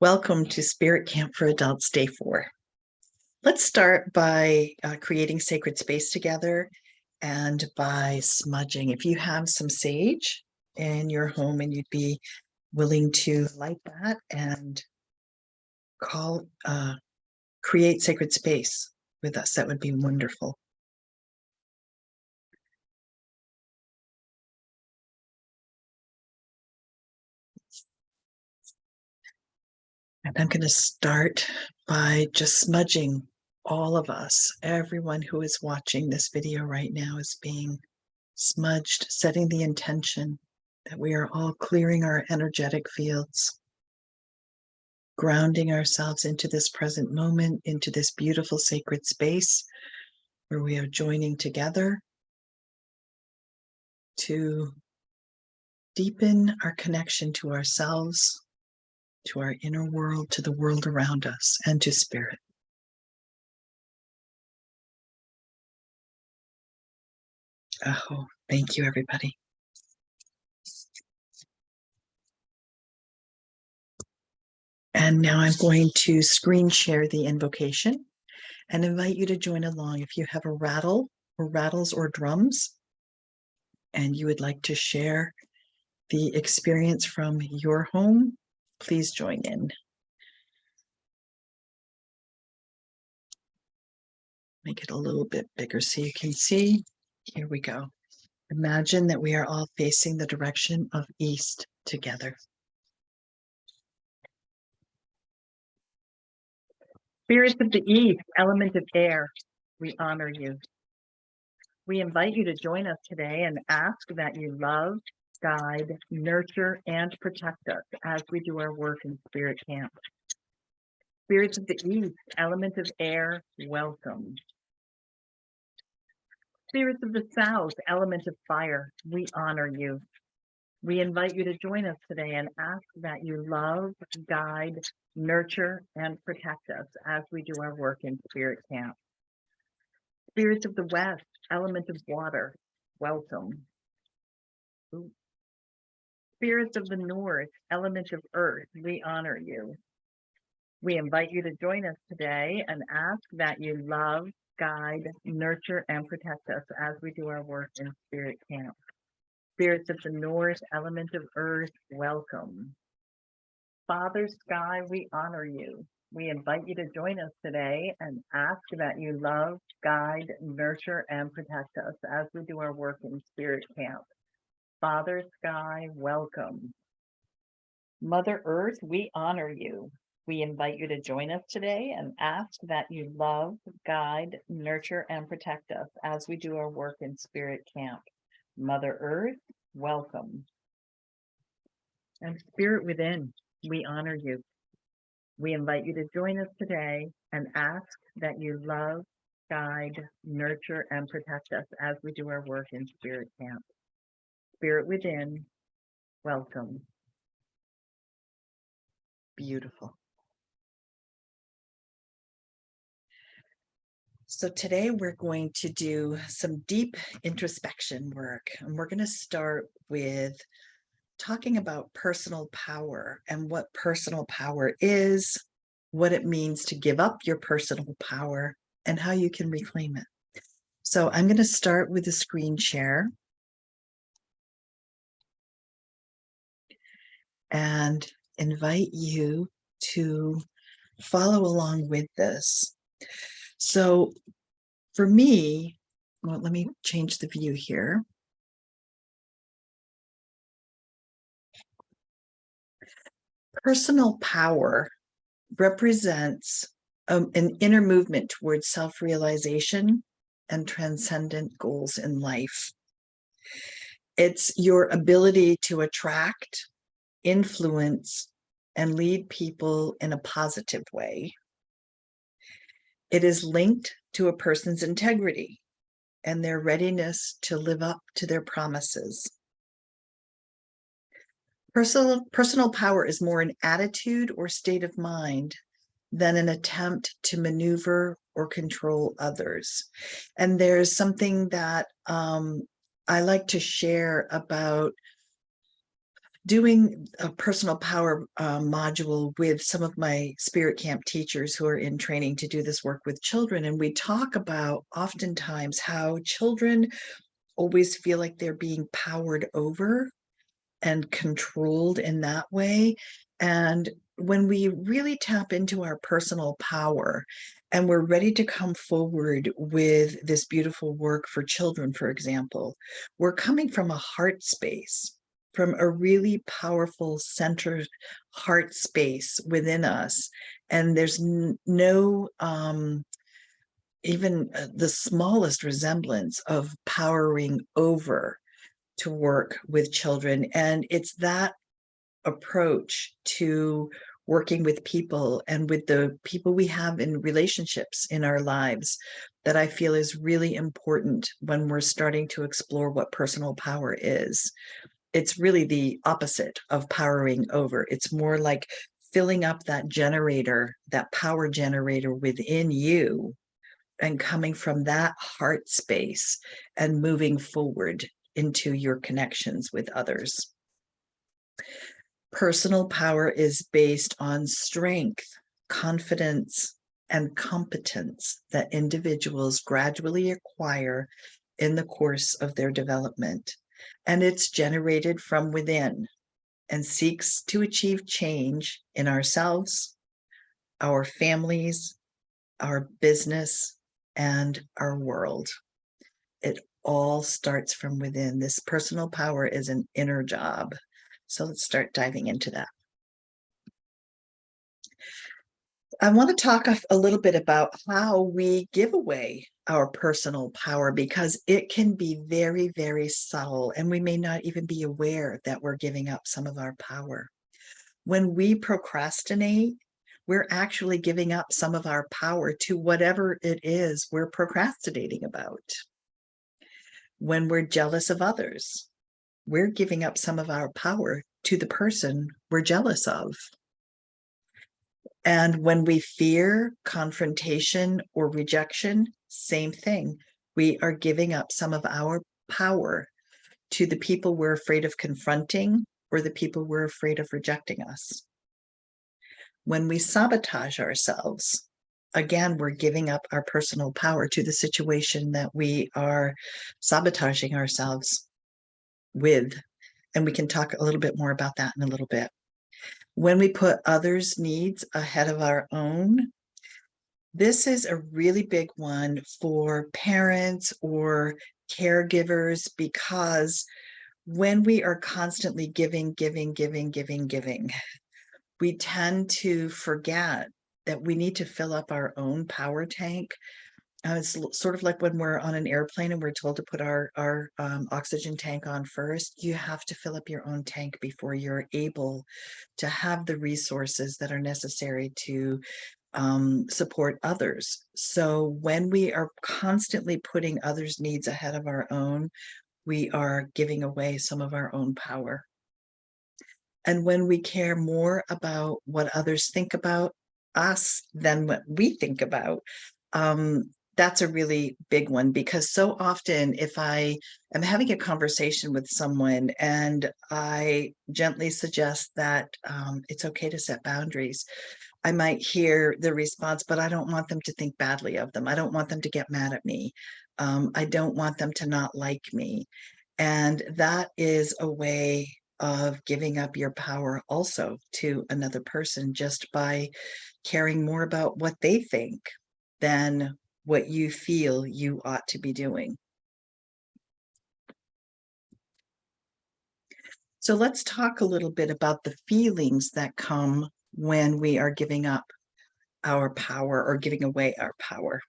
Welcome to Spirit Camp for Adults Day 4. Let's start by creating sacred space together and by smudging. If you have some sage in your home and you'd be willing to light that and create sacred space with us, that would be wonderful. And I'm going to start by just smudging all of us. Everyone who is watching this video right now is being smudged, setting the intention that we are all clearing our energetic fields, grounding ourselves into this present moment, into this beautiful sacred space where we are joining together to deepen our connection to ourselves, to our inner world, to the world around us, and to spirit. Oh, thank you, everybody. And now I'm going to screen share the invocation and invite you to join along. If you have a rattle or rattles or drums, and you would like to share the experience from your home, please join in. Make it a little bit bigger so you can see. Here we go. Imagine that we are all facing the direction of east together. Spirits of the east, element of air, we honor you. We invite you to join us today and ask that you love, guide, nurture, and protect us as we do our work in Spirit Camp. Spirits of the east, element of air, welcome. Spirits of the south, element of fire, we honor you. We invite you to join us today and ask that you love, guide, nurture, and protect us as we do our work in Spirit Camp. Spirits of the west, element of water, welcome. Spirits of the north, element of earth, we honor you. We invite you to join us today and ask that you love, guide, nurture, and protect us as we do our work in Spirit Camp. Spirits of the north, element of earth, welcome. Father Sky, we honor you. We invite you to join us today and ask that you love, guide, nurture, and protect us as we do our work in Spirit Camp. Father Sky, welcome. Mother Earth, we honor you. We invite you to join us today and ask that you love, guide, nurture, and protect us as we do our work in Spirit Camp. Mother Earth, welcome. And Spirit within, we honor you. We invite you to join us today and ask that you love, guide, nurture, and protect us as we do our work in Spirit Camp. Spirit within, welcome. Beautiful. So today we're going to do some deep introspection work, and we're going to start with talking about personal power and what personal power is, what it means to give up your personal power, and how you can reclaim it. So I'm going to start with the screen share and invite you to follow along with this. So for me, well, let me change the view here. Personal power represents an inner movement towards self-realization and transcendent goals in life. It's your ability to attract, influence, and lead people in a positive way. It is linked to a person's integrity and their readiness to live up to their promises. Personal power is more an attitude or state of mind than an attempt to maneuver or control others. And there's something that I like to share about doing a personal power module with some of my spirit camp teachers who are in training to do this work with children. And we talk about oftentimes how children always feel like they're being powered over and controlled in that way. And when we really tap into our personal power and we're ready to come forward with this beautiful work for children, for example, we're coming from a heart space, from a really powerful centered heart space within us. And there's no even the smallest resemblance of powering over to work with children. And it's that approach to working with people and with the people we have in relationships in our lives that I feel is really important when we're starting to explore what personal power is. It's really the opposite of powering over. It's more like filling up that generator, that power generator within you, and coming from that heart space and moving forward into your connections with others. Personal power is based on strength, confidence, and competence that individuals gradually acquire in the course of their development. And it's generated from within and seeks to achieve change in ourselves, our families, our business, and our world. It all starts from within. This personal power is an inner job. So let's start diving into that. I want to talk a little bit about how we give away our personal power, because it can be very, very subtle, and we may not even be aware that we're giving up some of our power. When we procrastinate, we're actually giving up some of our power to whatever it is we're procrastinating about. When we're jealous of others, we're giving up some of our power to the person we're jealous of. And when we fear confrontation or rejection, same thing. We are giving up some of our power to the people we're afraid of confronting or the people we're afraid of rejecting us. When we sabotage ourselves, again, we're giving up our personal power to the situation that we are sabotaging ourselves with. And we can talk a little bit more about that in a little bit. When we put others' needs ahead of our own, this is a really big one for parents or caregivers, because when we are constantly giving, we tend to forget that we need to fill up our own power tank. It's sort of like when we're on an airplane and we're told to put our oxygen tank on first. You have to fill up your own tank before you're able to have the resources that are necessary to support others. So when we are constantly putting others' needs ahead of our own, we are giving away some of our own power. And when we care more about what others think about us than what we think about, that's a really big one, because so often if I am having a conversation with someone and I gently suggest that it's okay to set boundaries, I might hear the response, but I don't want them to think badly of them. I don't want them to get mad at me. I don't want them to not like me. And that is a way of giving up your power also to another person, just by caring more about what they think than what you feel you ought to be doing. So let's talk a little bit about the feelings that come when we are giving up our power or giving away our power.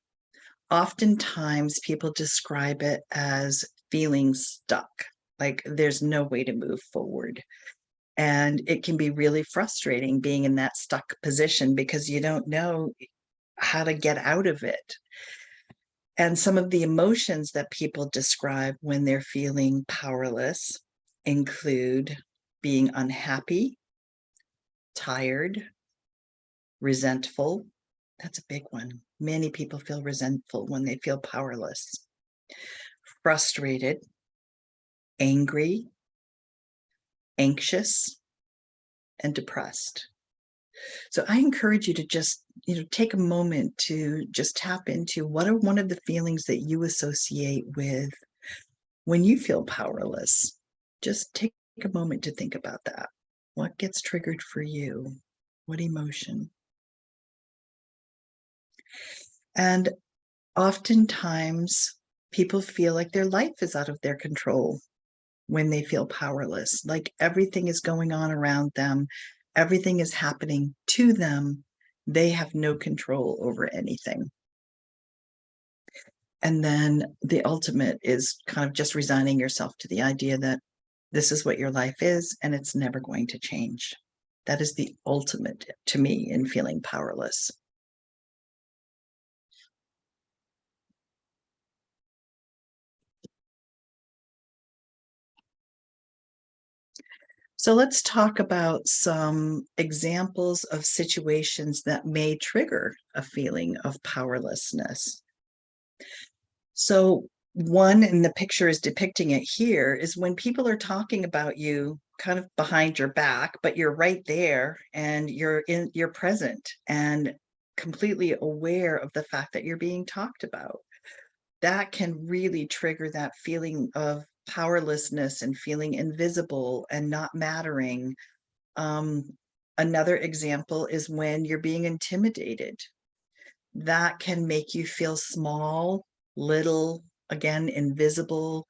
Oftentimes people describe it as feeling stuck, like there's no way to move forward. And it can be really frustrating being in that stuck position because you don't know how to get out of it. And some of the emotions that people describe when they're feeling powerless include being unhappy, tired, resentful. That's a big one. Many people feel resentful when they feel powerless, frustrated, angry, anxious, and depressed. So I encourage you to just, take a moment to just tap into what are one of the feelings that you associate with when you feel powerless. Just take a moment to think about that. What gets triggered for you? What emotion? And oftentimes people feel like their life is out of their control when they feel powerless, like everything is going on around them, everything is happening to them. They have no control over anything. And then the ultimate is kind of just resigning yourself to the idea that this is what your life is and it's never going to change. That is the ultimate to me in feeling powerless. So let's talk about some examples of situations that may trigger a feeling of powerlessness. So one, and the picture is depicting it here, is when people are talking about you kind of behind your back, but you're right there and you're present and completely aware of the fact that you're being talked about. That can really trigger that feeling of powerlessness and feeling invisible and not mattering. um, Another example is when you're being intimidated. That can make you feel small, little, again, invisible,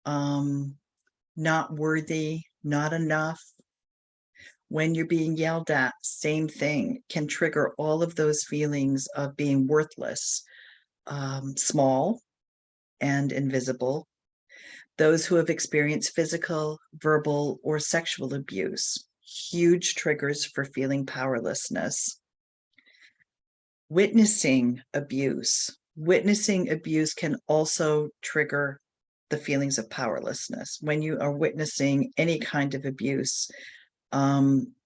um, not worthy, not enough. When you're being yelled at, same thing, can trigger all of those feelings of being worthless, small, and invisible. Those who have experienced physical, verbal, or sexual abuse, huge triggers for feeling powerlessness. Witnessing abuse can also trigger the feelings of powerlessness. When you are witnessing any kind of abuse,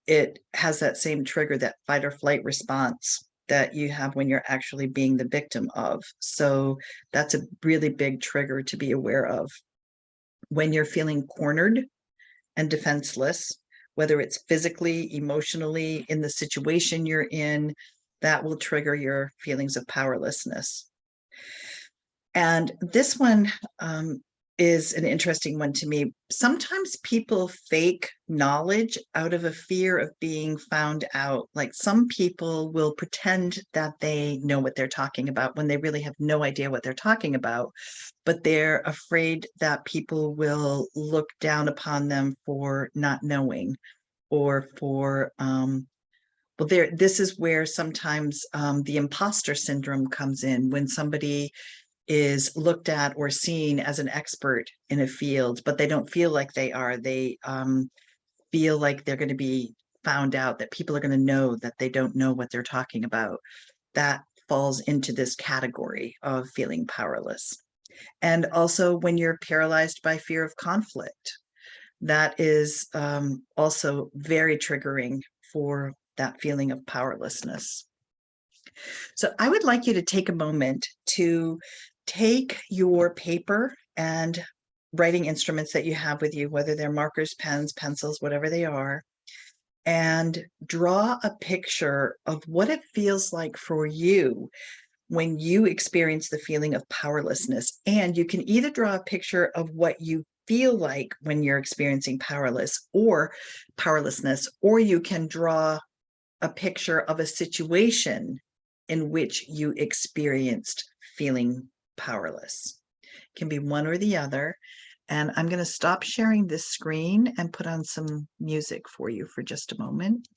it has that same trigger, that fight or flight response that you have when you're actually being the victim of. So that's a really big trigger to be aware of. When you're feeling cornered and defenseless, whether it's physically, emotionally, in the situation you're in, that will trigger your feelings of powerlessness. And this one is an interesting one to me. Sometimes people fake knowledge out of a fear of being found out. Like some people will pretend that they know what they're talking about when they really have no idea what they're talking about, but they're afraid that people will look down upon them for not knowing, or for well, this is where sometimes the imposter syndrome comes in, when somebody is looked at or seen as an expert in a field, but they don't feel like they are. They feel like they're going to be found out, that people are going to know that they don't know what they're talking about. That falls into this category of feeling powerless. And also when you're paralyzed by fear of conflict, that is also very triggering for that feeling of powerlessness. So I would like you to take a moment to take your paper and writing instruments that you have with you, whether they're markers, pens, pencils, whatever they are, and draw a picture of what it feels like for you when you experience the feeling of powerlessness. And you can either draw a picture of what you feel like when you're experiencing powerlessness, or you can draw a picture of a situation in which you experienced feeling powerless. It can be one or the other. And I'm going to stop sharing this screen and put on some music for you for just a moment.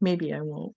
Maybe I won't.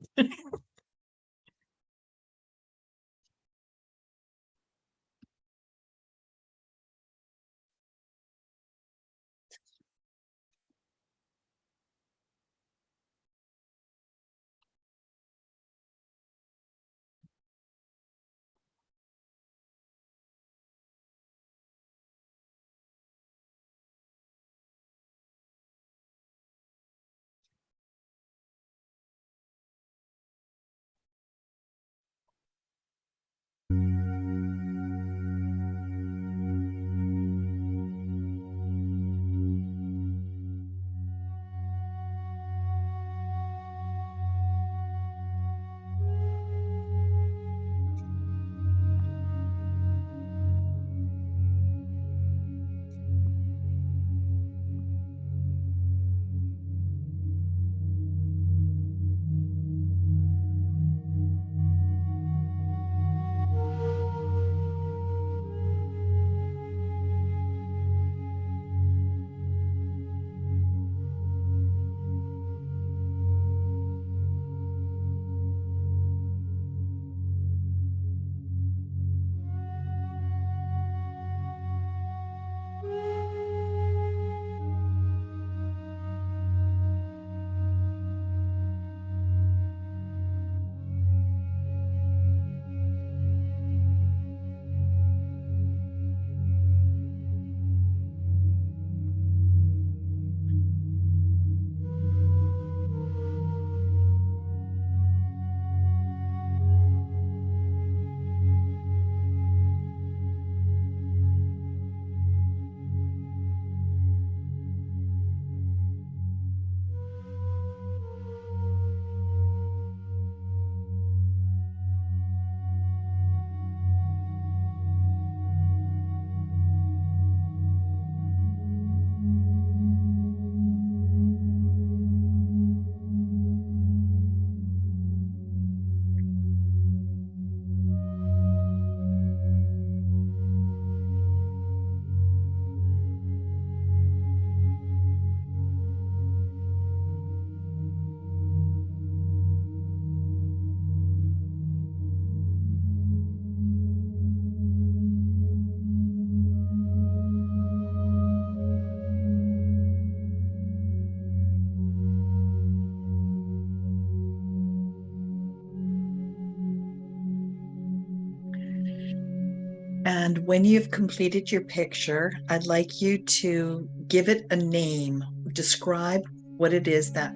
And when you've completed your picture, I'd like you to give it a name. Describe what it is that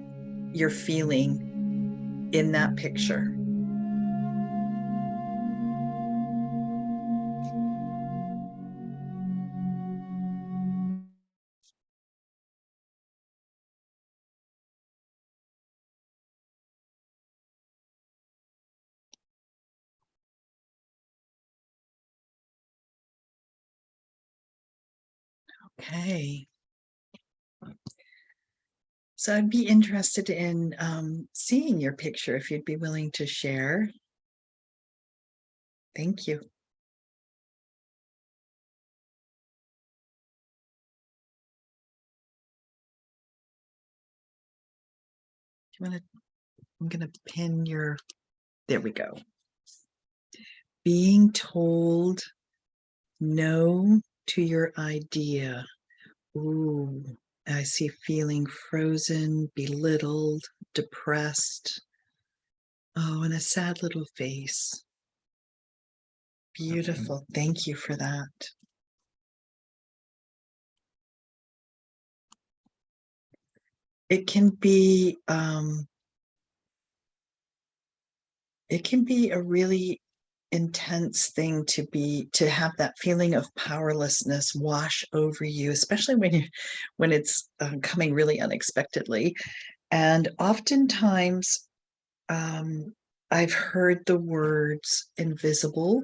you're feeling in that picture. Okay. So I'd be interested in seeing your picture if you'd be willing to share. Thank you. Do you want to? I'm going to pin your. There we go. Being told no to your idea. Ooh, I see feeling frozen, belittled, depressed. Oh, and a sad little face. Beautiful. Thank you for that. It can be a really intense thing to have that feeling of powerlessness wash over you, especially when it's coming really unexpectedly. And oftentimes I've heard the words invisible,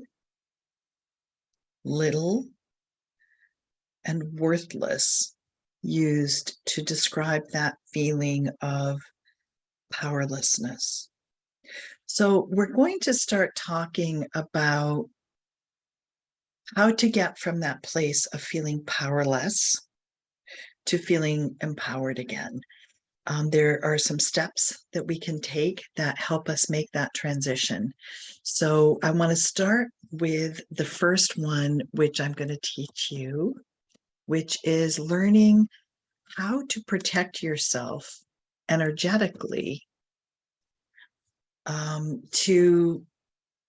little, and worthless used to describe that feeling of powerlessness. So we're going to start talking about how to get from that place of feeling powerless to feeling empowered again. There are some steps that we can take that help us make that transition. So I want to start with the first one, which I'm going to teach you, which is learning how to protect yourself energetically, to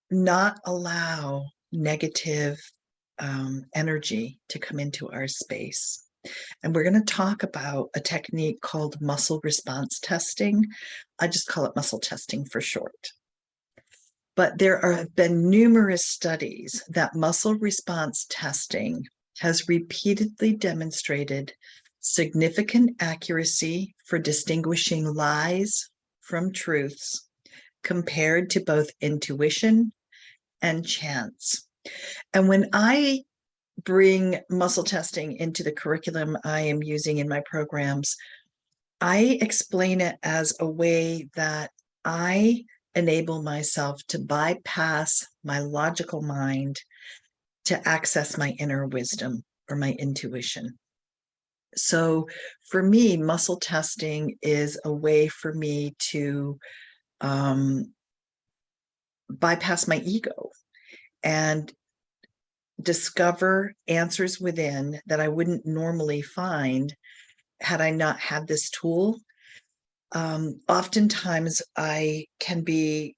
not allow negative energy to come into our space. And we're going to talk about a technique called muscle response testing. I just call it muscle testing for short. But there have been numerous studies that muscle response testing has repeatedly demonstrated significant accuracy for distinguishing lies from truths compared to both intuition and chance. And when I bring muscle testing into the curriculum I am using in my programs, I explain it as a way that I enable myself to bypass my logical mind to access my inner wisdom or my intuition. So for me, muscle testing is a way for me to bypass my ego and discover answers within that I wouldn't normally find had I not had this tool. Oftentimes I can be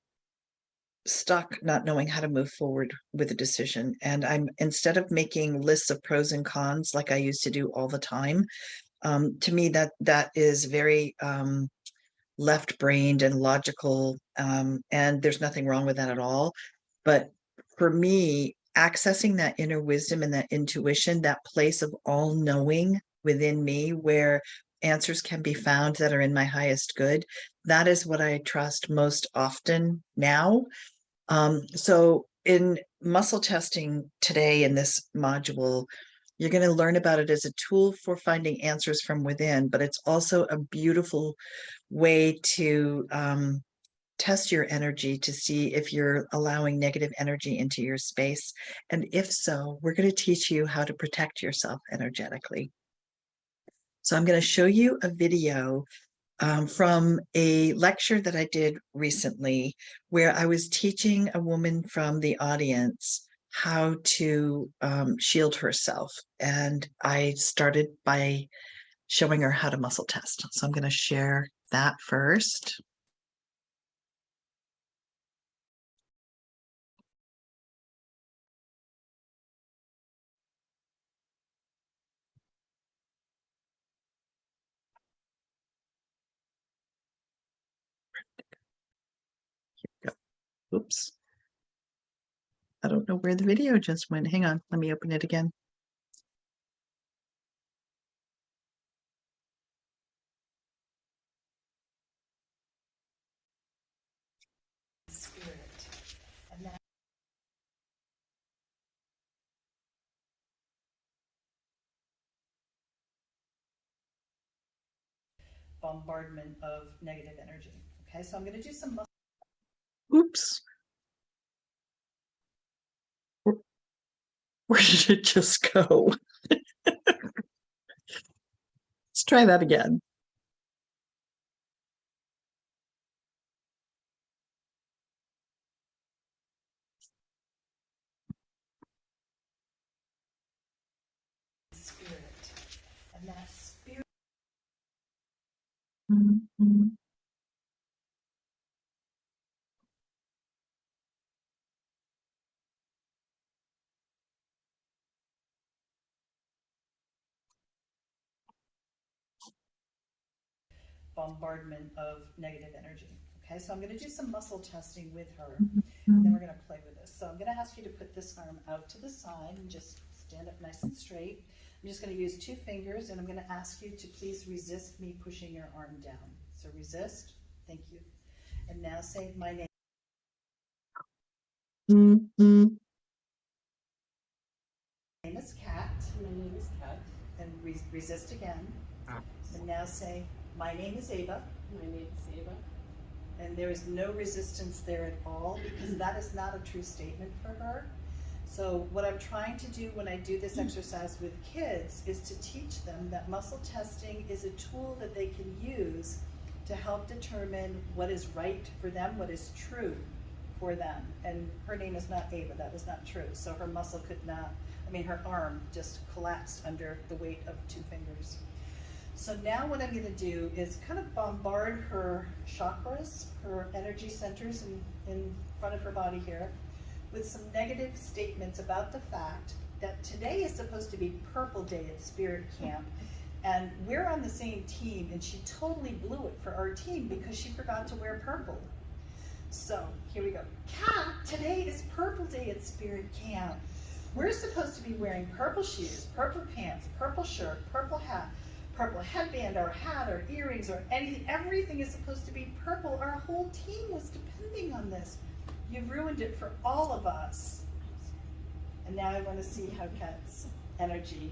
stuck not knowing how to move forward with a decision. And instead of making lists of pros and cons like I used to do all the time, to me that is very left-brained and logical, and there's nothing wrong with that at all. But for me, accessing that inner wisdom and that intuition, that place of all knowing within me where answers can be found that are in my highest good, that is what I trust most often now. So in muscle testing today in this module, you're going to learn about it as a tool for finding answers from within, but it's also a beautiful way to test your energy to see if you're allowing negative energy into your space. And if so, we're going to teach you how to protect yourself energetically. So I'm going to show you a video from a lecture that I did recently where I was teaching a woman from the audience how to shield herself. And I started by showing her how to muscle test. So I'm going to share that first. Oops. I don't know where the video just went. Hang on, let me open it again. Bombardment of negative energy. Okay, so I'm going to do some. Oops. Where did it just go? Let's try that again. Spirit. And that spirit. Bombardment of negative energy. Okay, so I'm going to do some muscle testing with her, and then we're going to play with this. So I'm going to ask you to put this arm out to the side and just stand up nice and straight. I'm just going to use 2 fingers, and I'm going to ask you to please resist me pushing your arm down. So resist. Thank you. And now say my name. My name is Kat. My name is Kat. And resist again. And now say, my name is Ava. My name is Ava. And there is no resistance there at all, because that is not a true statement for her. So what I'm trying to do when I do this exercise with kids is to teach them that muscle testing is a tool that they can use to help determine what is right for them, what is true for them. And her name is not Ava, that was not true. So her muscle could not, her arm just collapsed under the weight of 2 fingers. So now what I'm going to do is kind of bombard her chakras, her energy centers in front of her body here, with some negative statements about the fact that today is supposed to be Purple Day at Spirit Camp, and we're on the same team, and she totally blew it for our team because she forgot to wear purple. So here we go. Kat, today is Purple Day at Spirit Camp. We're supposed to be wearing purple shoes, purple pants, purple shirt, purple hat, purple headband, or hat, or earrings, or anything. Everything is supposed to be purple. Our whole team was depending on this. You've ruined it for all of us. And now I want to see how Kat's energy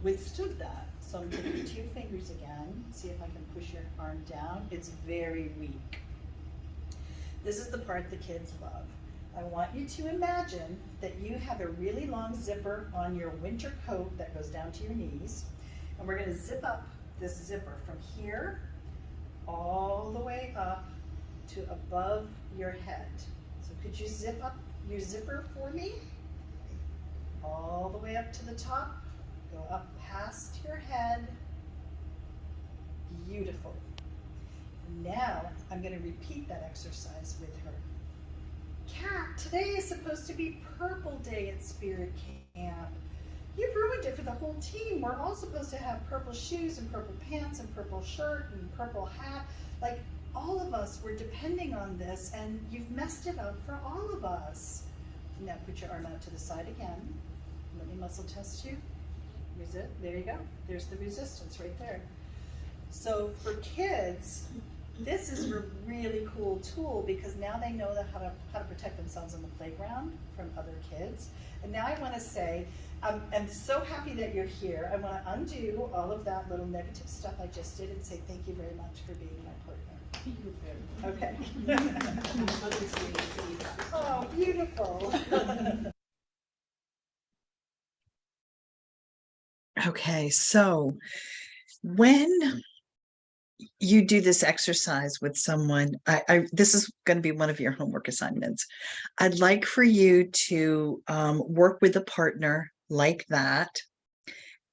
withstood that. So I'm going to do 2 fingers again. See if I can push your arm down. It's very weak. This is the part the kids love. I want you to imagine that you have a really long zipper on your winter coat that goes down to your knees. And we're going to zip up this zipper from here all the way up to above your head. So could you zip up your zipper for me? All the way up to the top, go up past your head. Beautiful. Now I'm going to repeat that exercise with her. Kat, today is supposed to be Purple Day at Spirit Camp. You've ruined it for the whole team. We're all supposed to have purple shoes and purple pants and purple shirt and purple hat. Like, all of us were depending on this, and you've messed it up for all of us. Now put your arm out to the side again. Let me muscle test you. Resist. There you go. There's the resistance right there. So for kids, this is a really cool tool because now they know how to protect themselves on the playground from other kids. And now I want to say, I'm so happy that you're here. I want to undo all of that little negative stuff I just did and say thank you very much for being my partner. Okay. Oh, beautiful. Okay, so when you do this exercise with someone, this is going to be one of your homework assignments. I'd like for you to work with a partner like that,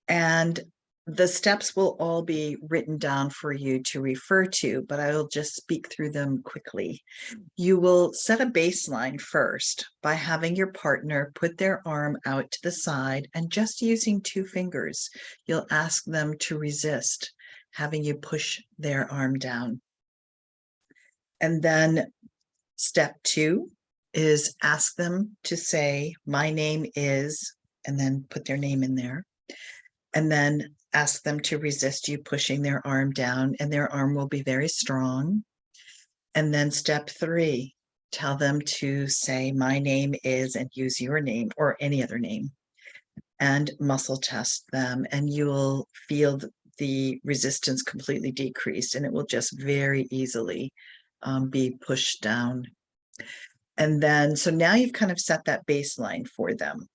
and the steps will all be written down for you to refer to, but I will just speak through them quickly. You will set a baseline first by having your partner put their arm out to the side, and just using 2 fingers, you'll ask them to resist having you push their arm down. And then step 2, is ask them to say, my name is, and then put their name in there. And then ask them to resist you pushing their arm down, and their arm will be very strong. And then step 3, tell them to say, my name is, and use your name or any other name, and muscle test them. And you will feel the resistance completely decreased, and it will just very easily be pushed down. And then, so now you've kind of set that baseline for them.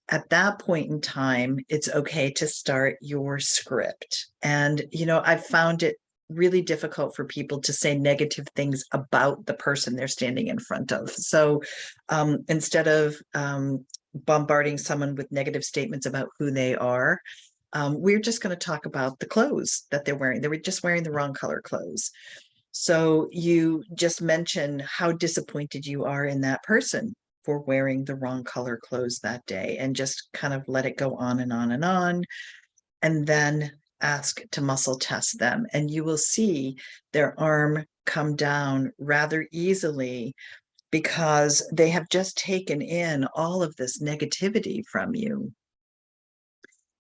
At that point in time, it's okay to start your script. And, I've found it really difficult for people to say negative things about the person they're standing in front of. So instead of bombarding someone with negative statements about who they are, we're just going to talk about the clothes that they're wearing. They were just wearing the wrong color clothes. So you just mention how disappointed you are in that person for wearing the wrong color clothes that day, and just kind of let it go on and on and on. And then ask to muscle test them, and you will see their arm come down rather easily, because they have just taken in all of this negativity from you.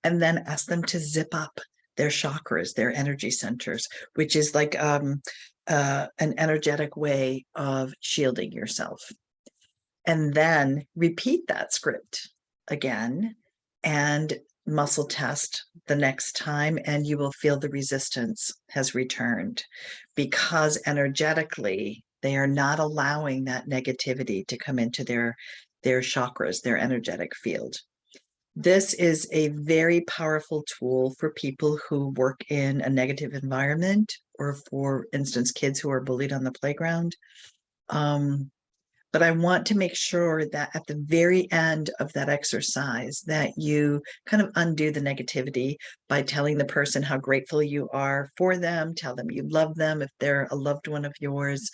And then ask them to zip up their chakras, their energy centers, which is like an energetic way of shielding yourself. And then repeat that script again and muscle test the next time, and you will feel the resistance has returned, because energetically they are not allowing that negativity to come into their chakras, their energetic field. This is a very powerful tool for people who work in a negative environment, or for instance, kids who are bullied on the playground. But I want to make sure that at the very end of that exercise that you kind of undo the negativity by telling the person how grateful you are for them, tell them you love them if they're a loved one of yours,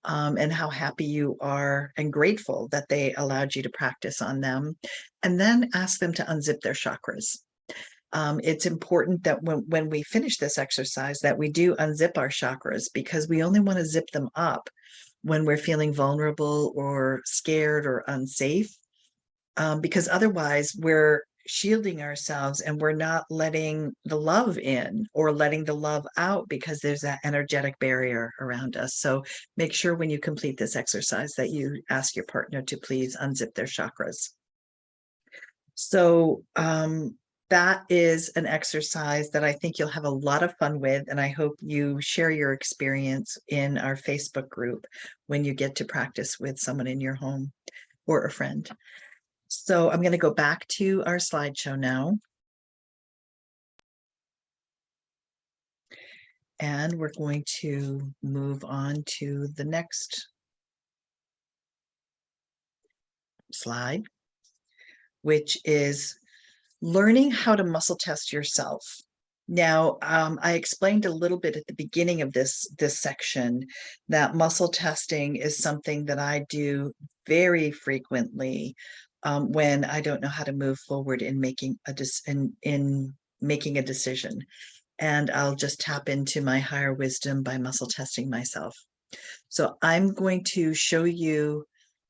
and how happy you are and grateful that they allowed you to practice on them. And then ask them to unzip their chakras. It's important that when we finish this exercise that we do unzip our chakras, because we only want to zip them up when we're feeling vulnerable or scared or unsafe, because otherwise we're shielding ourselves and we're not letting the love in or letting the love out, because there's that energetic barrier around us. So make sure when you complete this exercise that you ask your partner to please unzip their chakras. So that is an exercise that I think you'll have a lot of fun with, and I hope you share your experience in our Facebook group when you get to practice with someone in your home or a friend. So I'm going to go back to our slideshow now. And we're going to move on to the next slide, which is learning how to muscle test yourself. Now, I explained a little bit at the beginning of this section that muscle testing is something that I do very frequently when I don't know how to move forward in making making a decision. And I'll just tap into my higher wisdom by muscle testing myself. So I'm going to show you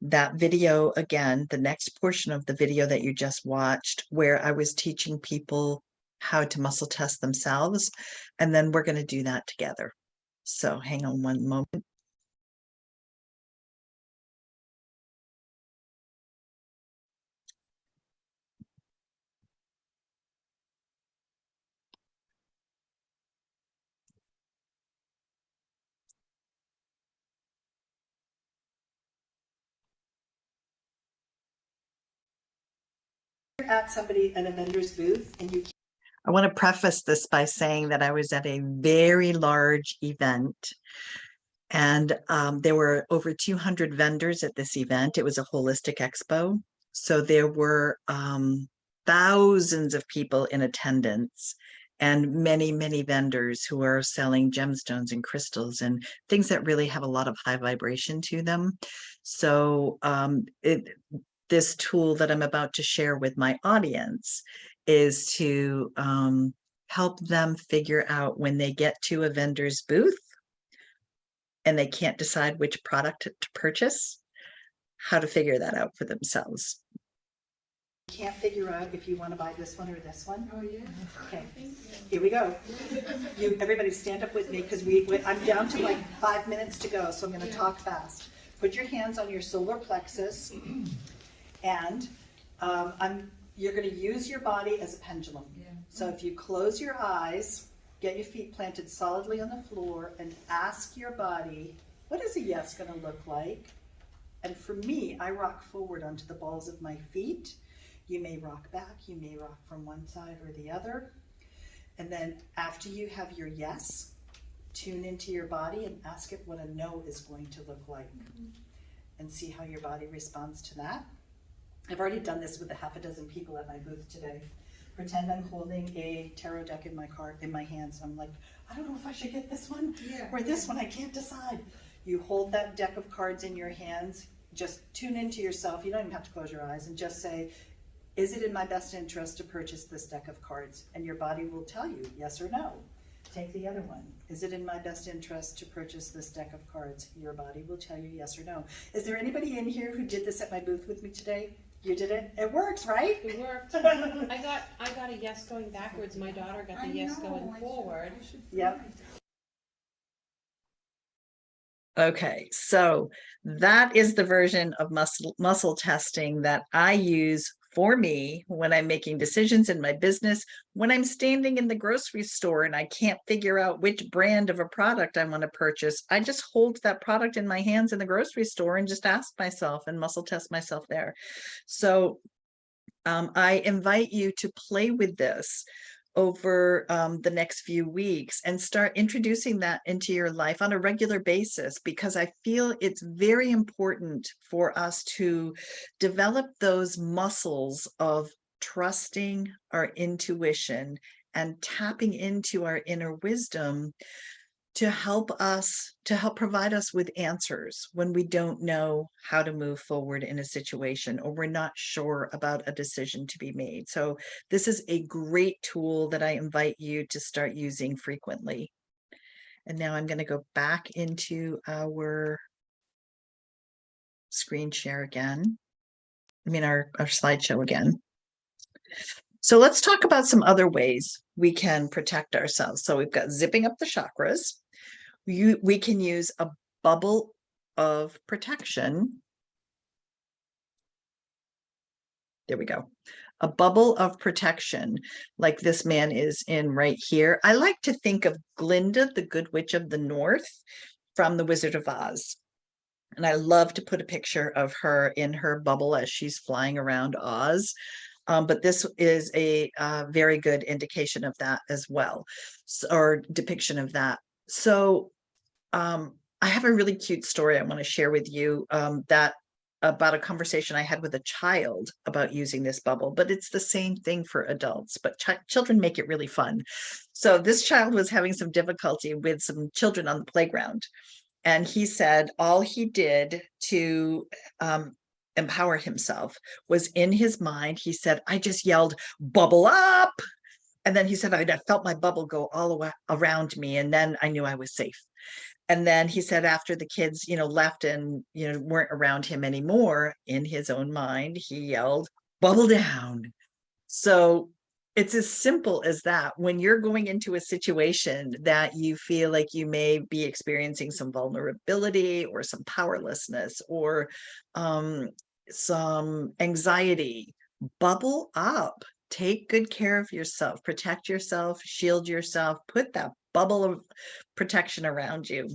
that video again, the next portion of the video that you just watched, where I was teaching people how to muscle test themselves. And then we're going to do that together. So hang on one moment. At somebody at a vendor's booth and you I want to preface this by saying that I was at a very large event, and there were over 200 vendors at this event. It was a holistic expo. So there were thousands of people in attendance, and many, many vendors who are selling gemstones and crystals and things that really have a lot of high vibration to them. So this tool that I'm about to share with my audience is to help them figure out, when they get to a vendor's booth and they can't decide which product to purchase, how to figure that out for themselves. Can't figure out if you want to buy this one or this one. Oh, yeah. Okay, here we go. Everybody stand up with me because I'm down to like 5 minutes to go, so I'm going to talk fast. Put your hands on your solar plexus, and you're going to use your body as a pendulum. So if you close your eyes, get your feet planted solidly on the floor, and ask your body, what is a yes going to look like? And for me, I rock forward onto the balls of my feet. You may rock back, you may rock from one side or the other. And then after you have your yes, tune into your body and ask it what a no is going to look like. And see how your body responds to that. I've already done this with a half a dozen people at my booth today. Pretend I'm holding a tarot deck in my hands. I'm like, I don't know if I should get this one or this one, I can't decide. You hold that deck of cards in your hands, just tune into yourself. You don't even have to close your eyes, and just say, is it in my best interest to purchase this deck of cards? And your body will tell you yes or no. Take the other one. Is it in my best interest to purchase this deck of cards? Your body will tell you yes or no. Is there anybody in here who did this at my booth with me today? You did it? It works, right? It worked. I got a yes going backwards. My daughter got the yes going forward. Yep. Okay, so that is the version of muscle testing that I use for me when I'm making decisions in my business, when I'm standing in the grocery store and I can't figure out which brand of a product I want to purchase. I just hold that product in my hands in the grocery store and just ask myself and muscle test myself there. So I invite you to play with this over the next few weeks and start introducing that into your life on a regular basis, because I feel it's very important for us to develop those muscles of trusting our intuition and tapping into our inner wisdom to help provide us with answers when we don't know how to move forward in a situation, or we're not sure about a decision to be made. So this is a great tool that I invite you to start using frequently. And now I'm going to go back into our screen share again. Our slideshow again. So let's talk about some other ways we can protect ourselves. So we've got zipping up the chakras. We can use a bubble of protection. There we go. A bubble of protection, like this man is in right here. I like to think of Glinda, the Good Witch of the North, from The Wizard of Oz. And I love to put a picture of her in her bubble as she's flying around Oz. But this is a very good indication of that as well, or depiction of that. So I have a really cute story I want to share with you that about a conversation I had with a child about using this bubble, but it's the same thing for adults, but children make it really fun. So this child was having some difficulty with some children on the playground. And he said all he did to empower himself was, in his mind, he said, I just yelled, bubble up. And then he said, I felt my bubble go all the way around me. And then I knew I was safe. And then he said, after the kids, left and, weren't around him anymore, in his own mind, he yelled, bubble down. So it's as simple as that. When you're going into a situation that you feel like you may be experiencing some vulnerability or some powerlessness or some anxiety, bubble up. Take good care of yourself, protect yourself, shield yourself, put that bubble of protection around you.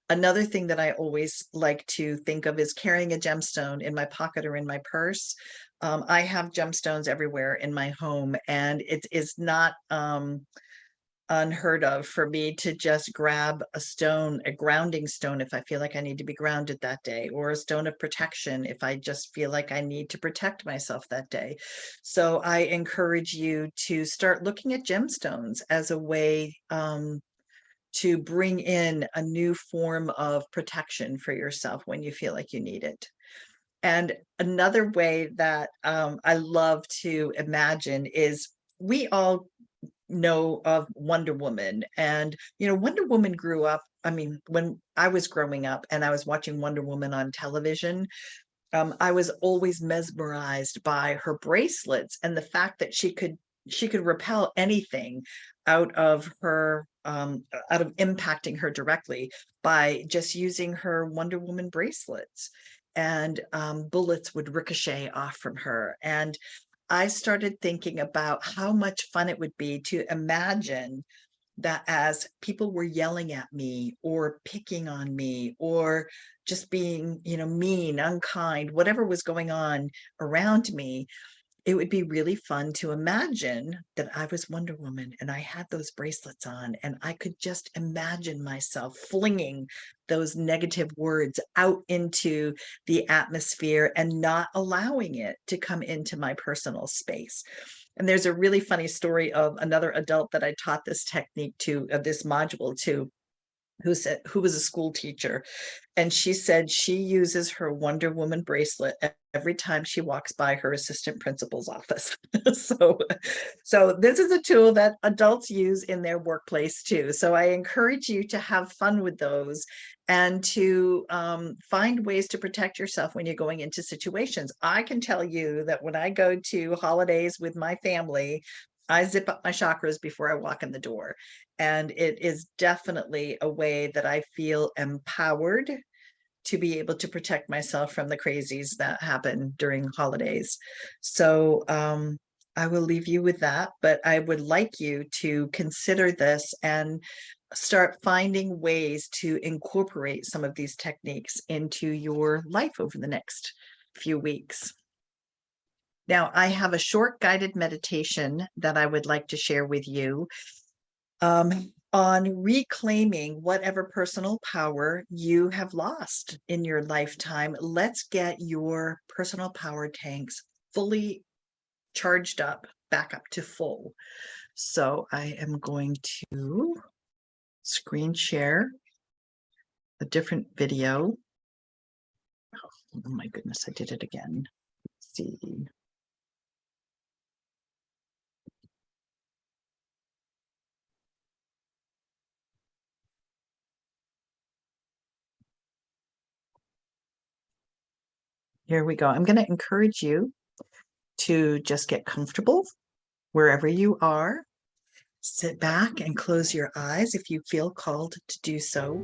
Another thing that I always like to think of is carrying a gemstone in my pocket or in my purse. I have gemstones everywhere in my home, and it is not unheard of for me to just grab a stone, a grounding stone, if I feel like I need to be grounded that day, or a stone of protection if I just feel like I need to protect myself that day. So I encourage you to start looking at gemstones as a way to bring in a new form of protection for yourself when you feel like you need it. And another way that I love to imagine is we all know of Wonder Woman. And, Wonder Woman grew up, I mean, when I was growing up and I was watching Wonder Woman on television, I was always mesmerized by her bracelets and the fact that she could repel anything out of her out of impacting her directly by just using her Wonder Woman bracelets. And bullets would ricochet off from her. And I started thinking about how much fun it would be to imagine that as people were yelling at me or picking on me or just being, mean, unkind, whatever was going on around me, it would be really fun to imagine that I was Wonder Woman and I had those bracelets on, and I could just imagine myself flinging those negative words out into the atmosphere and not allowing it to come into my personal space. And there's a really funny story of another adult that I taught this technique to, this module to, who was a school teacher, and she said she uses her Wonder Woman bracelet every time she walks by her assistant principal's office. so this is a tool that adults use in their workplace too. So I encourage you to have fun with those and to find ways to protect yourself when you're going into situations. I can tell you that when I go to holidays with my family, I zip up my chakras before I walk in the door. And it is definitely a way that I feel empowered to be able to protect myself from the crazies that happen during holidays. So I will leave you with that, but I would like you to consider this and start finding ways to incorporate some of these techniques into your life over the next few weeks. Now, I have a short guided meditation that I would like to share with you on reclaiming whatever personal power you have lost in your lifetime. Let's get your personal power tanks fully charged up, back up to full. So I am going to screen share a different video. Oh my goodness, I did it again. Let's see. Here we go. I'm going to encourage you to just get comfortable wherever you are. Sit back and close your eyes if you feel called to do so.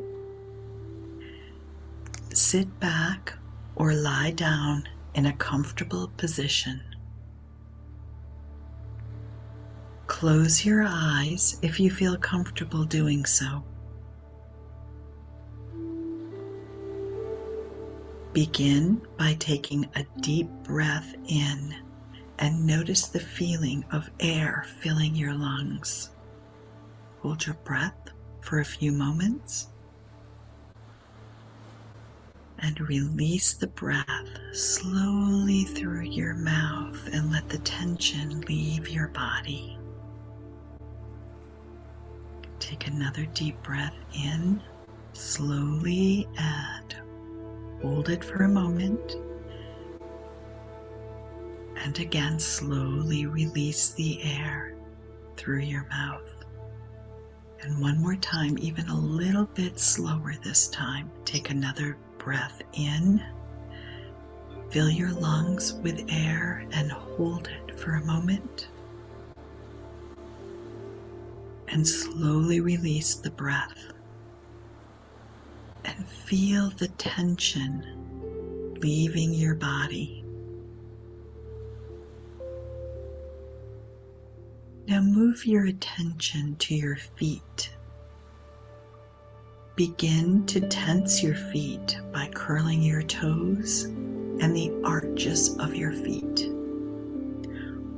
Sit back or lie down in a comfortable position. Close your eyes if you feel comfortable doing so. Begin by taking a deep breath in and notice the feeling of air filling your lungs. Hold your breath for a few moments and release the breath slowly through your mouth and let the tension leave your body. Take another deep breath in slowly and hold it for a moment. And again, slowly release the air through your mouth. And one more time, even a little bit slower this time. Take another breath in. Fill your lungs with air and hold it for a moment. And slowly release the breath. And feel the tension leaving your body. Now move your attention to your feet. Begin to tense your feet by curling your toes and the arches of your feet.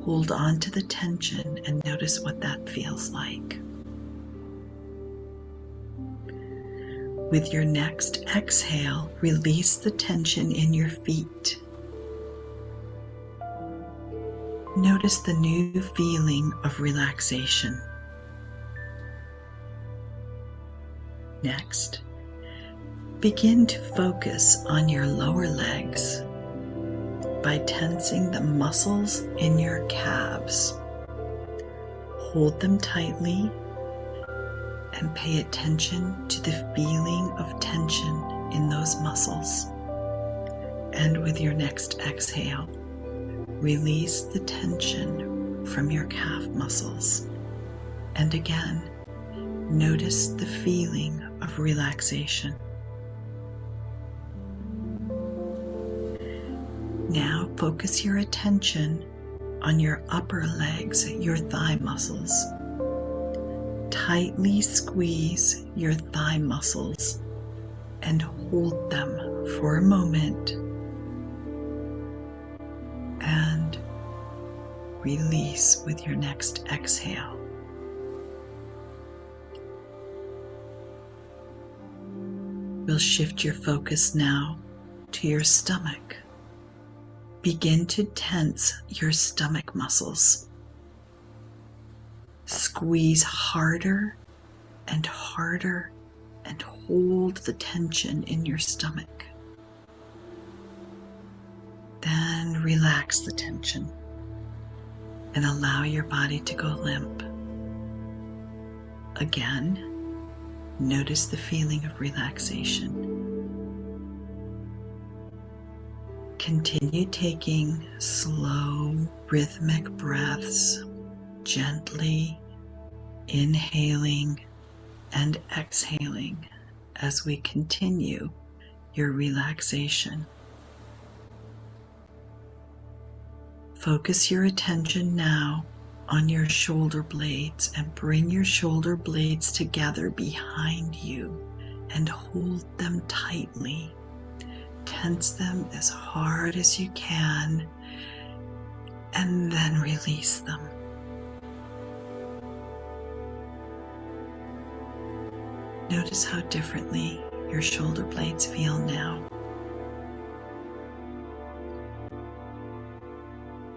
Hold on to the tension and notice what that feels like. With your next exhale, release the tension in your feet. Notice the new feeling of relaxation. Next, begin to focus on your lower legs by tensing the muscles in your calves. hold them tightly and pay attention to the feeling of tension in those muscles. And with your next exhale, release the tension from your calf muscles. And again, notice the feeling of relaxation. Now focus your attention on your upper legs, your thigh muscles. Tightly squeeze your thigh muscles and hold them for a moment and release with your next exhale. We'll shift your focus now to your stomach. Begin to tense your stomach muscles. Squeeze harder and harder and hold the tension in your stomach. Then relax the tension and allow your body to go limp. Again, notice the feeling of relaxation. Continue taking slow, rhythmic breaths, gently inhaling and exhaling as we continue your relaxation. Focus your attention now on your shoulder blades and bring your shoulder blades together behind you and hold them tightly. Tense them as hard as you can and then release them. Notice how differently your shoulder blades feel now.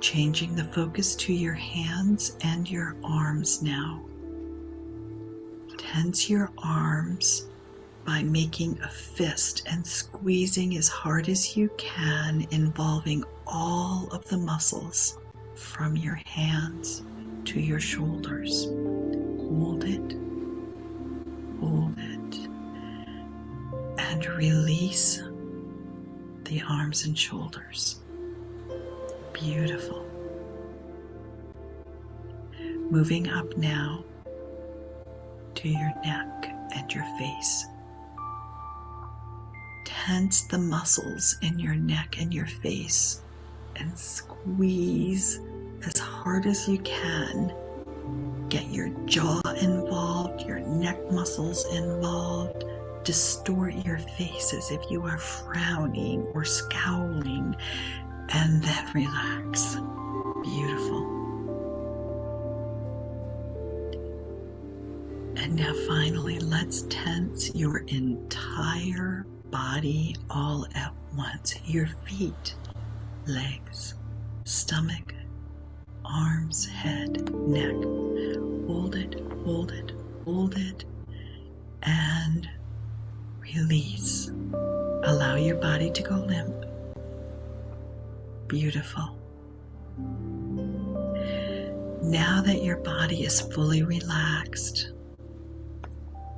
Changing the focus to your hands and your arms now. Tense your arms by making a fist and squeezing as hard as you can, involving all of the muscles from your hands to your shoulders. Hold it, and release the arms and shoulders. Beautiful. Moving up now to your neck and your face. Tense the muscles in your neck and your face and squeeze as hard as you can. Get your jaw involved, your neck muscles involved. Distort your face as if you are frowning or scowling, and then relax. Beautiful. And now finally, let's tense your entire body all at once. Your feet, legs, stomach, arms, head, neck. Hold it, and release. Allow your body to go limp. Beautiful. Now that your body is fully relaxed,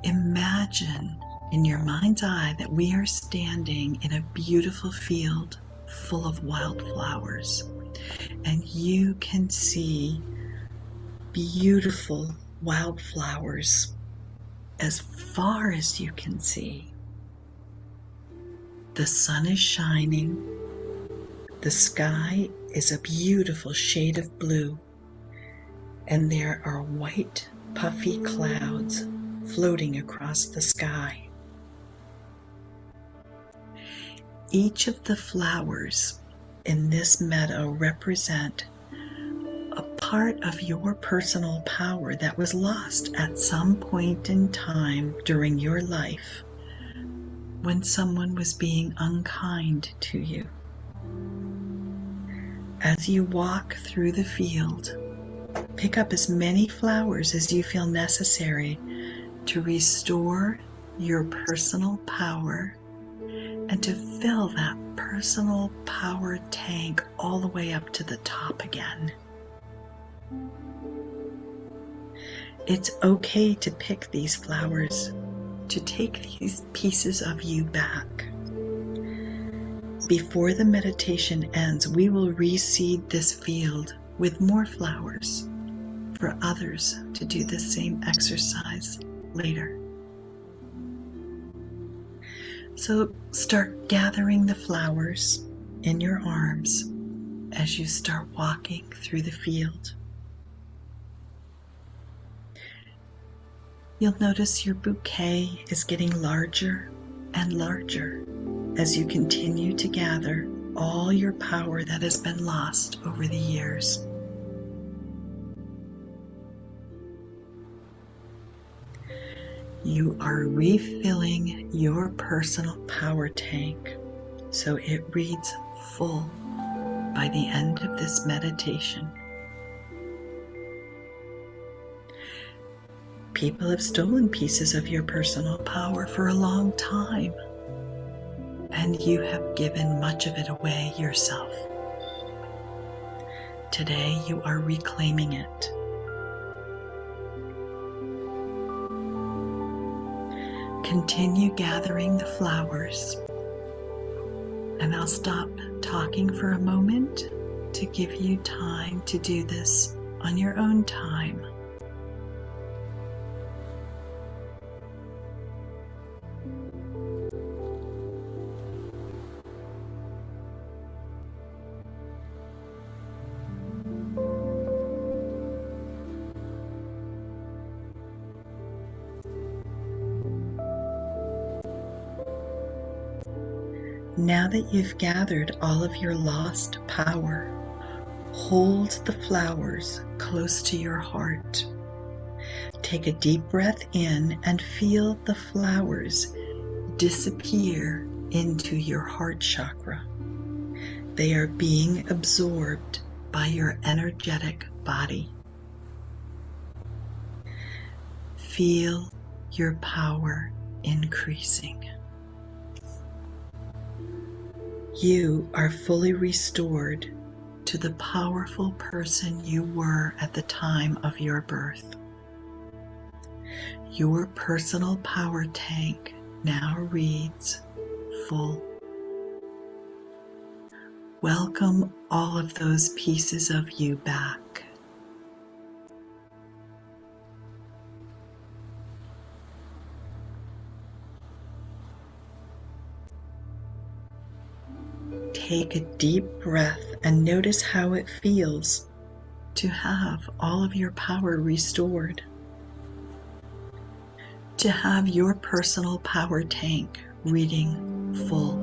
imagine in your mind's eye that we are standing in a beautiful field full of wildflowers, and you can see beautiful wildflowers as far as you can see. The sun is shining. The sky is a beautiful shade of blue, and there are white, puffy clouds floating across the sky. Each of the flowers in this meadow represent a part of your personal power that was lost at some point in time during your life when someone was being unkind to you. As you walk through the field, pick up as many flowers as you feel necessary to restore your personal power and to fill that personal power tank all the way up to the top again. It's okay to pick these flowers, to take these pieces of you back. Before the meditation ends, we will reseed this field with more flowers for others to do the same exercise later. So start gathering the flowers in your arms as you start walking through the field. You'll notice your bouquet is getting larger and larger as you continue to gather all your power that has been lost over the years. You are refilling your personal power tank so it reads full by the end of this meditation. People have stolen pieces of your personal power for a long time, and you have given much of it away yourself. Today you are reclaiming it. Continue gathering the flowers, and I'll stop talking for a moment to give you time to do this on your own time. Now that you've gathered all of your lost power, hold the flowers close to your heart. Take a deep breath in and feel the flowers disappear into your heart chakra. They are being absorbed by your energetic body. Feel your power increasing. You are fully restored to the powerful person you were at the time of your birth. Your personal power tank now reads full. Welcome all of those pieces of you back. Take a deep breath and notice how it feels to have all of your power restored. To have your personal power tank reading full.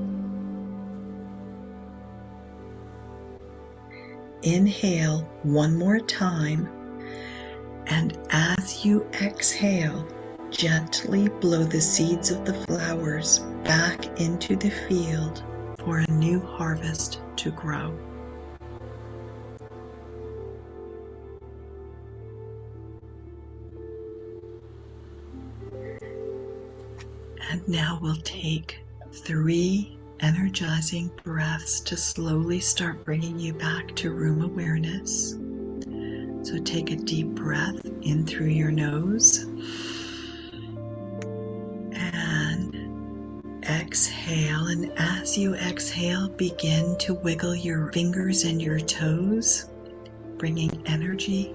Inhale one more time, and as you exhale, gently blow the seeds of the flowers back into the field for a new harvest to grow. And now we'll take 3 energizing breaths to slowly start bringing you back to room awareness. So take a deep breath in through your nose and exhale. And as you exhale, begin to wiggle your fingers and your toes, bringing energy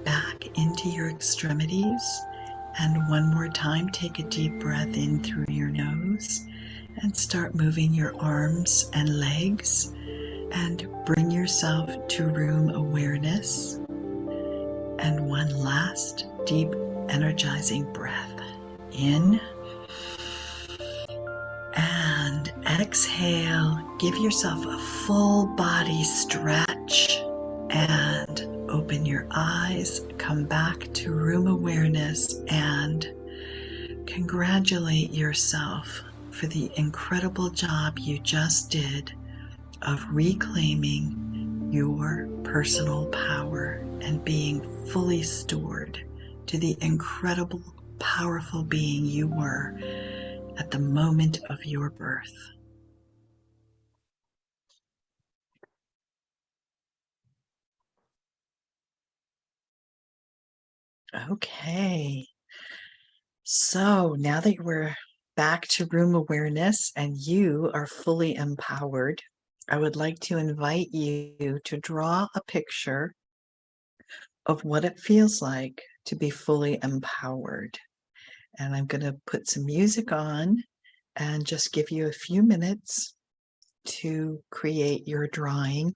back into your extremities. And one more time, take a deep breath in through your nose and start moving your arms and legs and bring yourself to room awareness. And one last deep energizing breath in and exhale. Give yourself a full body stretch and open your eyes, come back to room awareness, and congratulate yourself for the incredible job you just did of reclaiming your personal power and being fully stored to the incredible, powerful being you were at the moment of your birth. Okay. So now that we're back to room awareness and you are fully empowered, I would like to invite you to draw a picture of what it feels like to be fully empowered. And I'm going to put some music on and just give you a few minutes to create your drawing.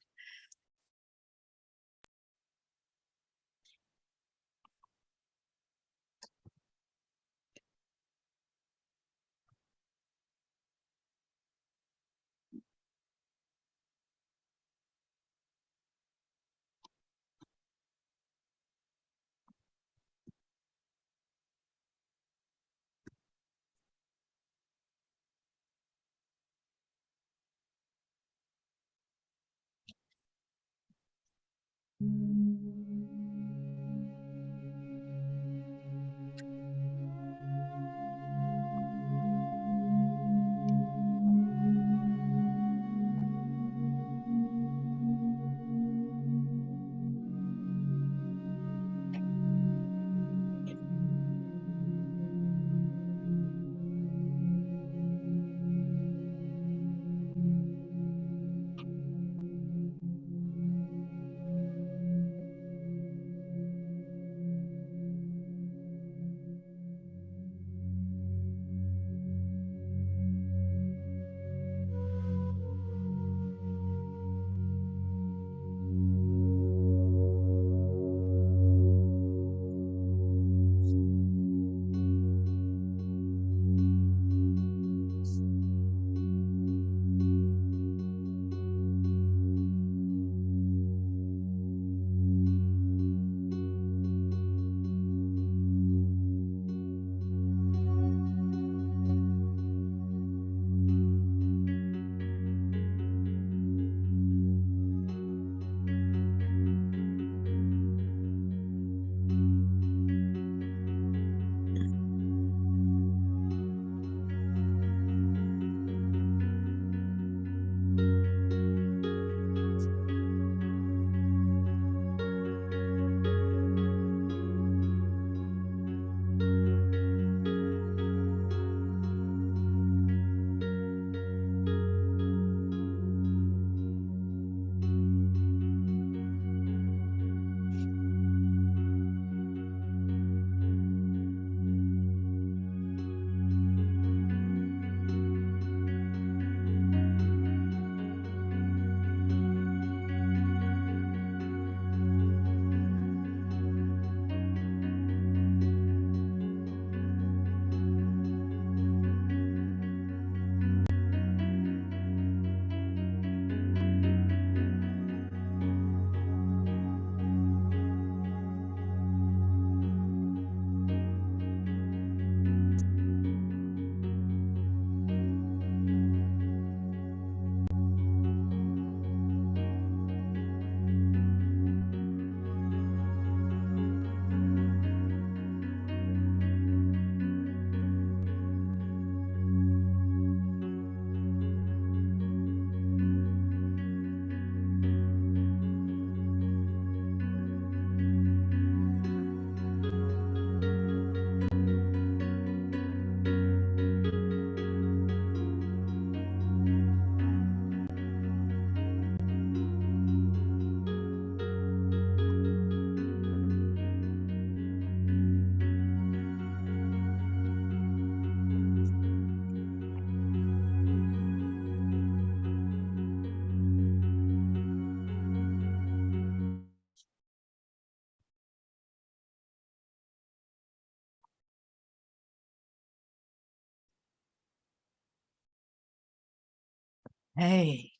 Hey,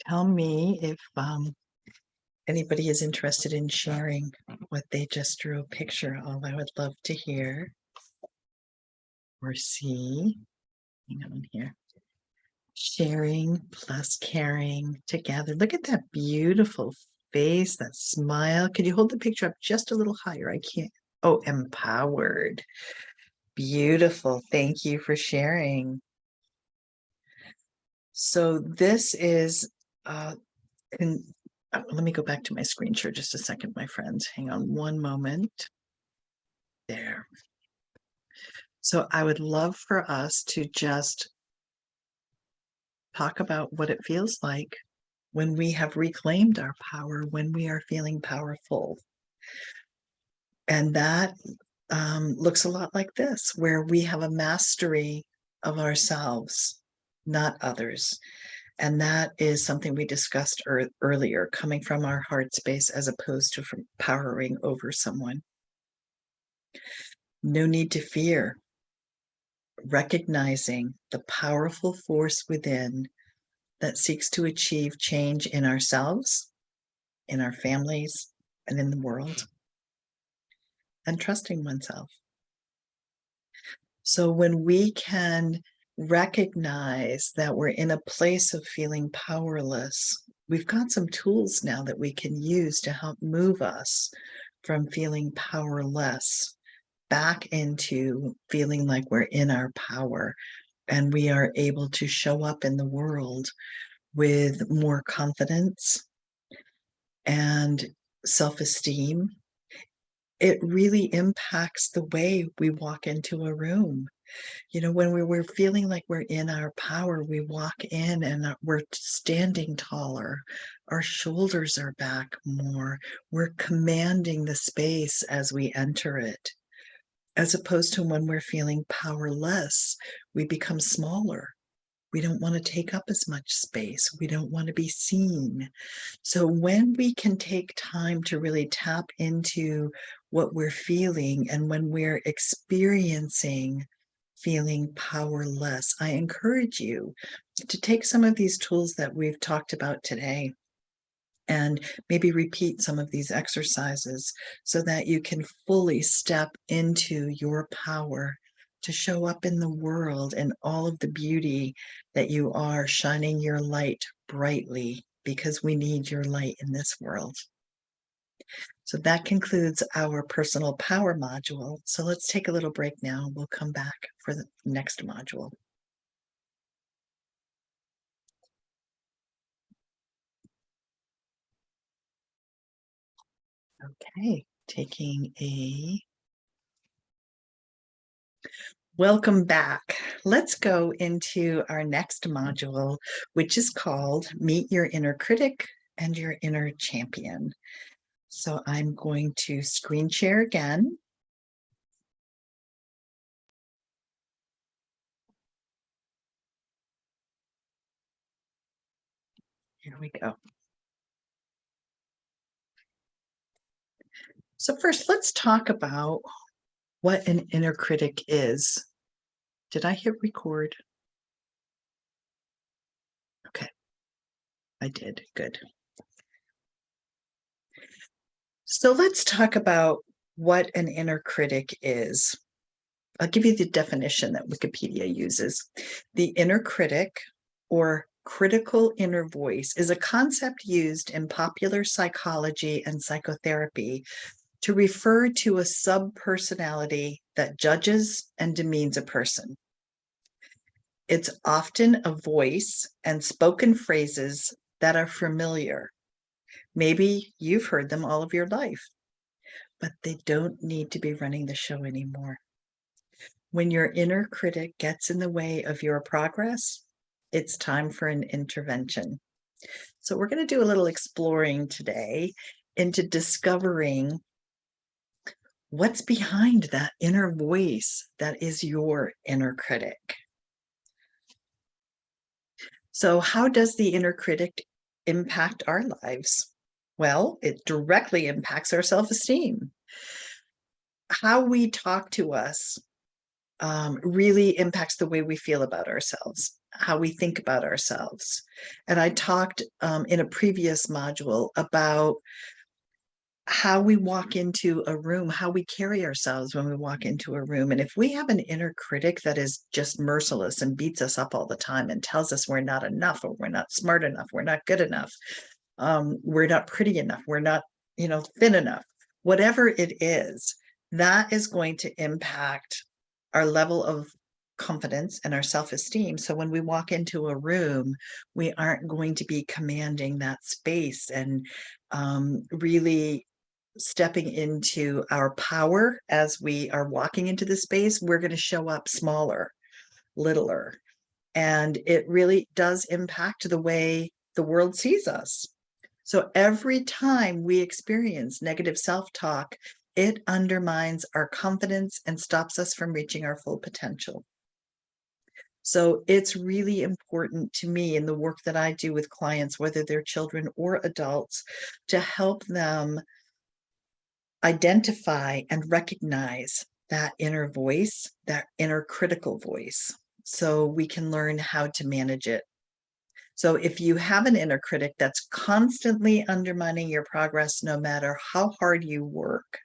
tell me if anybody is interested in sharing what they just drew a picture of. I would love to hear or see. Hang on here. Sharing plus caring together. Look at that beautiful face, that smile. Could you hold the picture up just a little higher? I can't. Oh, empowered. Beautiful. Thank you for sharing. So this is uh, let me go back to my screen share just a second, my friends. Hang on one moment. There. So I would love for us to just talk about what it feels like when we have reclaimed our power, when we are feeling powerful. And that looks a lot like this, where we have a mastery of ourselves, not others. And that is something we discussed earlier, coming from our heart space as opposed to from powering over someone. No need to fear. Recognizing the powerful force within that seeks to achieve change in ourselves, in our families, and in the world. And trusting oneself. So when we can recognize that we're in a place of feeling powerless, we've got some tools now that we can use to help move us from feeling powerless back into feeling like we're in our power and we are able to show up in the world with more confidence and self-esteem. It really impacts the way we walk into a room. You know, when we're feeling like we're in our power, we walk in and we're standing taller. Our shoulders are back more. We're commanding the space as we enter it. As opposed to when we're feeling powerless, we become smaller. We don't want to take up as much space. We don't want to be seen. So when we can take time to really tap into what we're feeling and when we're experiencing feeling powerless, I encourage you to take some of these tools that we've talked about today and maybe repeat some of these exercises so that you can fully step into your power to show up in the world and all of the beauty that you are, shining your light brightly because we need your light in this world. So that concludes our personal power module. So let's take a little break now. We'll come back for the next module. Okay, taking a welcome back. Let's go into our next module, which is called Meet Your Inner Critic and Your Inner Champion. So I'm going to screen share again. Here we go. So first, let's talk about what an inner critic is. Did I hit record? Okay, I did. Good. So let's talk about what an inner critic is. I'll give you the definition that Wikipedia uses. The inner critic, or critical inner voice, is a concept used in popular psychology and psychotherapy to refer to a subpersonality that judges and demeans a person. It's often a voice and spoken phrases that are familiar. Maybe you've heard them all of your life, but they don't need to be running the show anymore. When your inner critic gets in the way of your progress, it's time for an intervention. So we're going to do a little exploring today into discovering what's behind that inner voice that is your inner critic. So how does the inner critic impact our lives? Well, it directly impacts our self-esteem. How we talk to us really impacts the way we feel about ourselves, how we think about ourselves. And I talked in a previous module about how we walk into a room, how we carry ourselves when we walk into a room. And if we have an inner critic that is just merciless and beats us up all the time and tells us we're not enough, or we're not smart enough, we're not good enough, we're not pretty enough, we're not, thin enough, whatever it is, that is going to impact our level of confidence and our self-esteem. So when we walk into a room, we aren't going to be commanding that space and really stepping into our power as we are walking into the space. We're going to show up smaller, littler, and it really does impact the way the world sees us. So every time we experience negative self-talk, it undermines our confidence and stops us from reaching our full potential. So it's really important to me in the work that I do with clients, whether they're children or adults, to help them identify and recognize that inner voice, that inner critical voice, so we can learn how to manage it. So if you have an inner critic that's constantly undermining your progress, no matter how hard you work,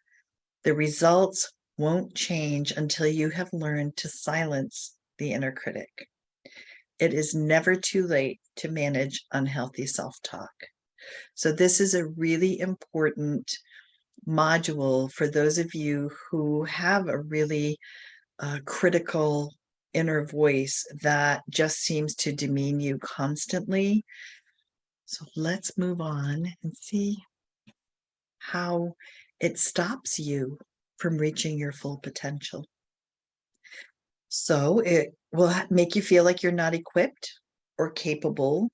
the results won't change until you have learned to silence the inner critic. It is never too late to manage unhealthy self-talk. So this is a really important module for those of you who have a really critical inner voice that just seems to demean you constantly. So let's move on and see how it stops you from reaching your full potential. So it will make you feel like you're not equipped or capable.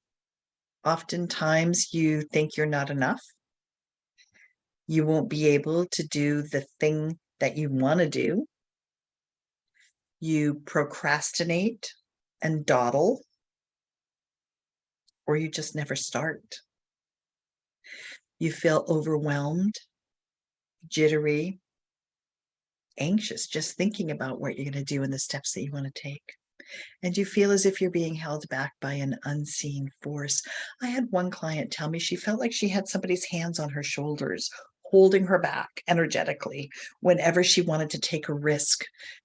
Oftentimes you think you're not enough. You won't be able to do the thing that you want to do. You procrastinate and dawdle, or you just never start. You feel overwhelmed, jittery, anxious, just thinking about what you're going to do and the steps that you want to take. And you feel as if you're being held back by an unseen force. I had one client tell me she felt like she had somebody's hands on her shoulders, holding her back energetically whenever she wanted to take a risk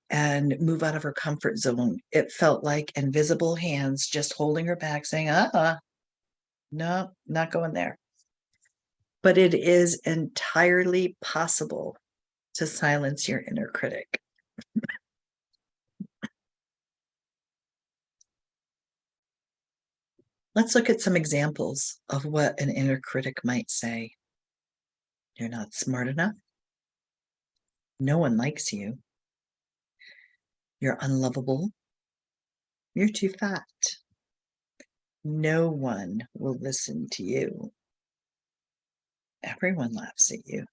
and move out of her comfort zone. It felt like invisible hands just holding her back, saying, no, not going there. But it is entirely possible to silence your inner critic. Let's look at some examples of what an inner critic might say. You're not smart enough. No one likes you. You're unlovable. You're too fat. No one will listen to you. Everyone laughs at you.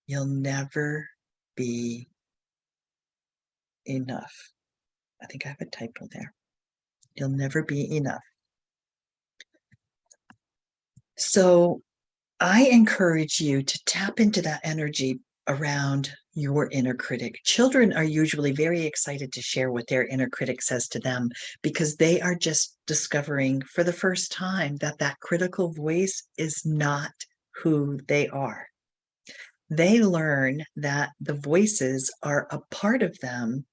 You'll never be enough. I think I have a typo there. You'll never be enough. So I encourage you to tap into that energy around your inner critic. Children are usually very excited to share what their inner critic says to them because they are just discovering for the first time that that critical voice is not who they are. They learn that the voices are a part of them,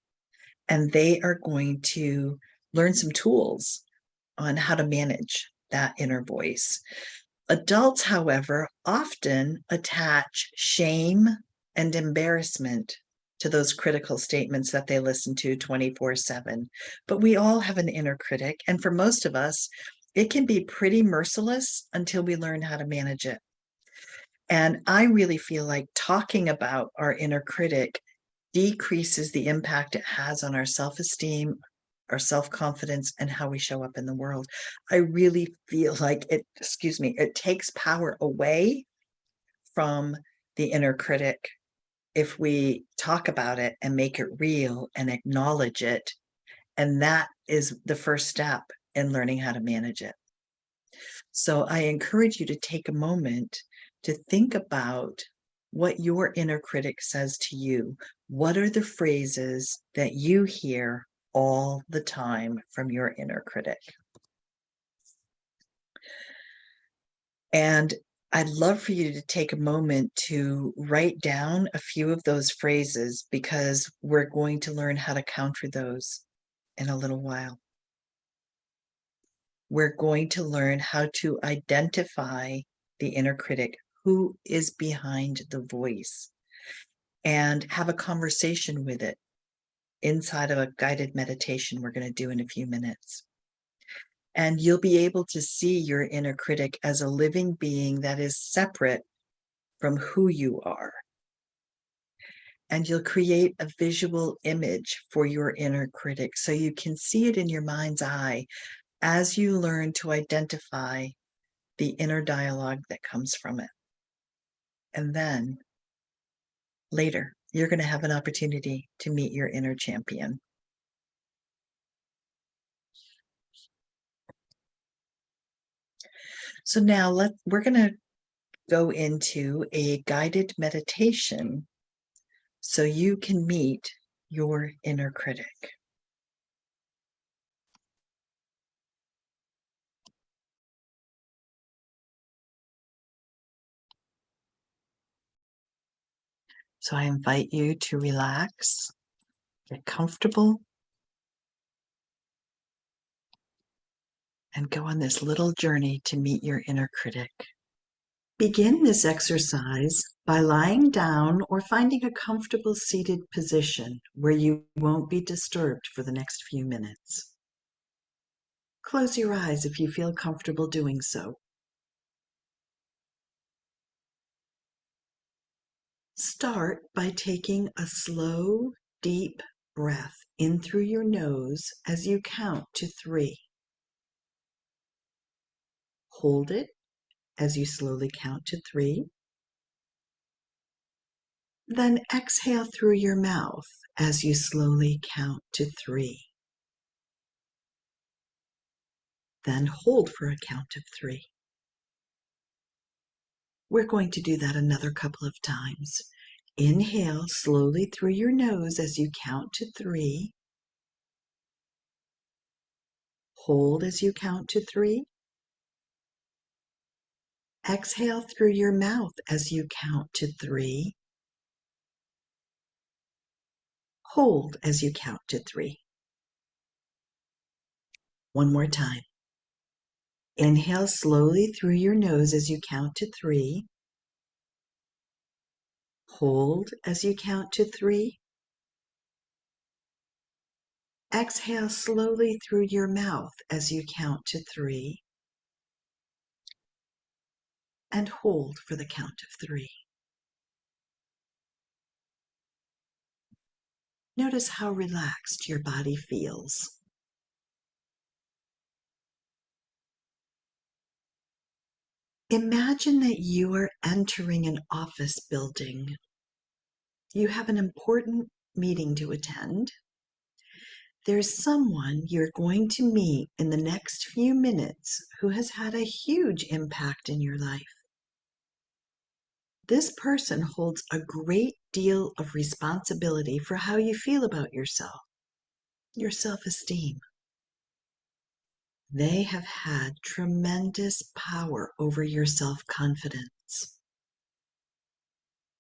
and they are going to learn some tools on how to manage that inner voice. Adults, however, often attach shame and embarrassment to those critical statements that they listen to 24/7. But we all have an inner critic, and for most of us, it can be pretty merciless until we learn how to manage it. And I really feel like talking about our inner critic decreases the impact it has on our self-esteem, our self-confidence, and how we show up in the world. I really feel like it takes power away from the inner critic if we talk about it and make it real and acknowledge it. And that is the first step in learning how to manage it. So I encourage you to take a moment to think about what your inner critic says to you. What are the phrases that you hear all the time from your inner critic? And I'd love for you to take a moment to write down a few of those phrases because we're going to learn how to counter those in a little while. We're going to learn how to identify the inner critic, who is behind the voice, and have a conversation with it inside of a guided meditation we're going to do in a few minutes. And you'll be able to see your inner critic as a living being that is separate from who you are. And you'll create a visual image for your inner critic so you can see it in your mind's eye as you learn to identify the inner dialogue that comes from it. And then later, you're going to have an opportunity to meet your inner champion. So now we're going to go into a guided meditation so you can meet your inner critic. So I invite you to relax, get comfortable, and go on this little journey to meet your inner critic. Begin this exercise by lying down or finding a comfortable seated position where you won't be disturbed for the next few minutes. Close your eyes if you feel comfortable doing so. Start by taking a slow, deep breath in through your nose as you count to 3. Hold it as you slowly count to 3. Then exhale through your mouth as you slowly count to 3. Then hold for a count of 3. We're going to do that another couple of times. Inhale slowly through your nose as you count to 3. Hold as you count to 3. Exhale through your mouth as you count to 3. Hold as you count to 3. One more time. Inhale slowly through your nose as you count to 3. Hold as you count to 3. Exhale slowly through your mouth as you count to 3. And hold for the count of 3. Notice how relaxed your body feels. Imagine that you are entering an office building. You have an important meeting to attend. There's someone you're going to meet in the next few minutes who has had a huge impact in your life. This person holds a great deal of responsibility for how you feel about yourself, your self-esteem. They have had tremendous power over your self-confidence.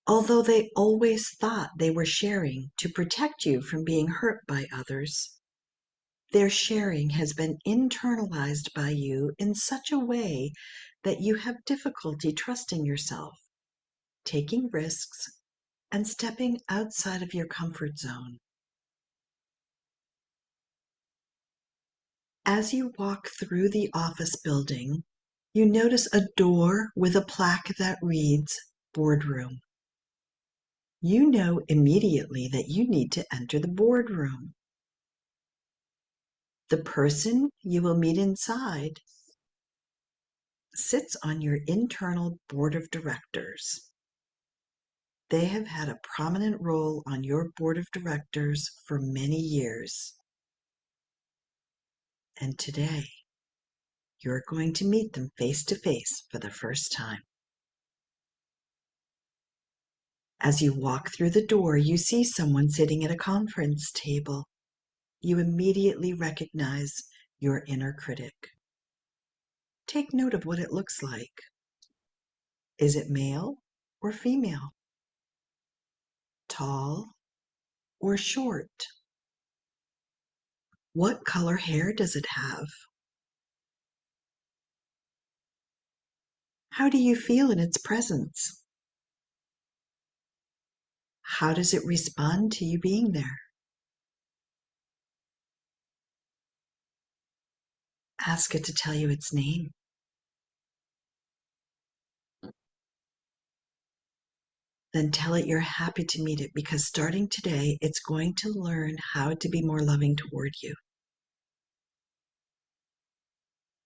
Although they always thought they were sharing to protect you from being hurt by others, their sharing has been internalized by you in such a way that you have difficulty trusting yourself, taking risks, and stepping outside of your comfort zone. As you walk through the office building, you notice a door with a plaque that reads boardroom. You know immediately that you need to enter the boardroom. The person you will meet inside sits on your internal board of directors. They have had a prominent role on your board of directors for many years. And today, you're going to meet them face to face for the first time. As you walk through the door, you see someone sitting at a conference table. You immediately recognize your inner critic. Take note of what it looks like. Is it male or female? Tall or short? What color hair does it have? How do you feel in its presence? How does it respond to you being there? Ask it to tell you its name. Then tell it you're happy to meet it because starting today, it's going to learn how to be more loving toward you.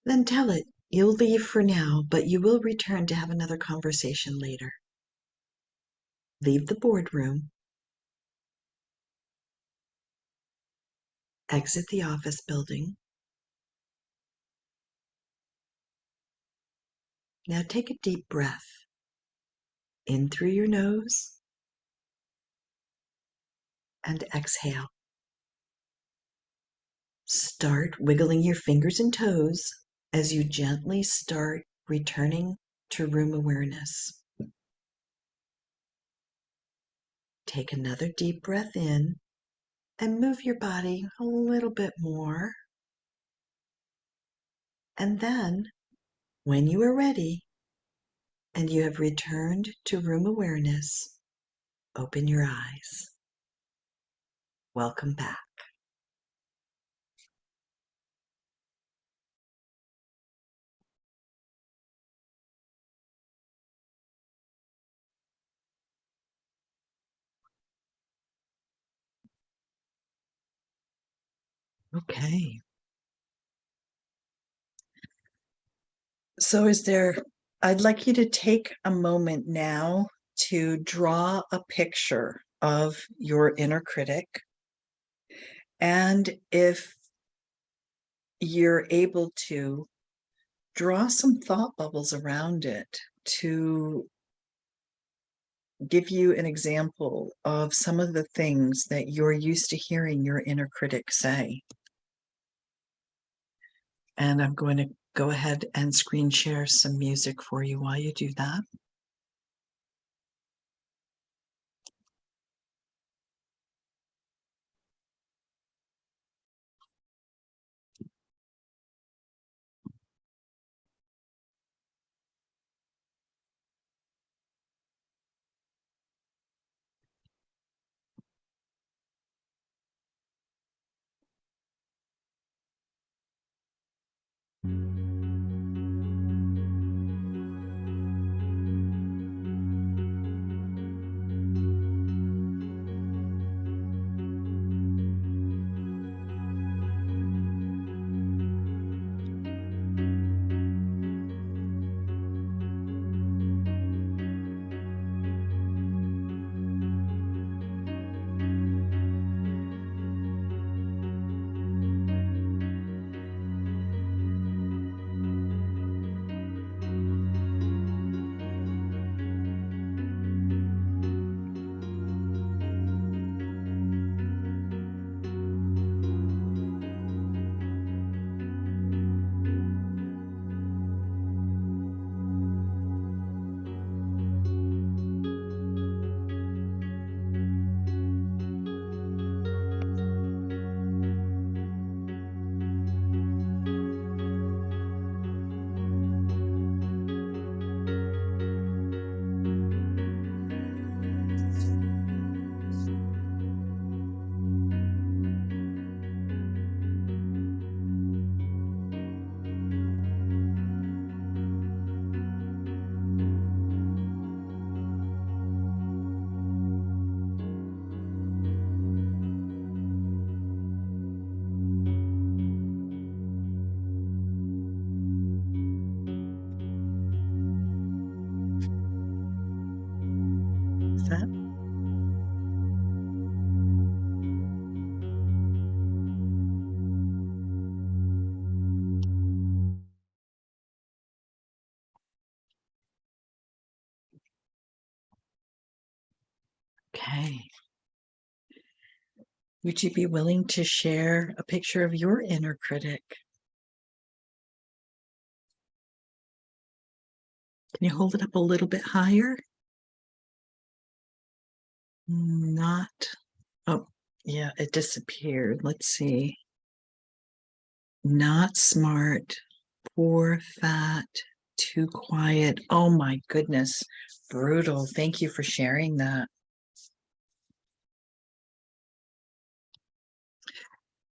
Then tell it you'll leave for now, but you will return to have another conversation later. Leave the boardroom. Exit the office building. Now take a deep breath. In through your nose and exhale. Start wiggling your fingers and toes as you gently start returning to room awareness. Take another deep breath in and move your body a little bit more. And then, when you are ready and you have returned to room awareness, open your eyes. Welcome back. Okay. So I'd like you to take a moment now to draw a picture of your inner critic. And if you're able to, draw some thought bubbles around it to give you an example of some of the things that you're used to hearing your inner critic say. And I'm going to go ahead and screen share some music for you while you do that. Is that? Okay. Would you be willing to share a picture of your inner critic? Can you hold it up a little bit higher? Not. Oh, yeah, it disappeared. Let's see. Not smart, poor, fat, too quiet. Oh my goodness. Brutal. Thank you for sharing that.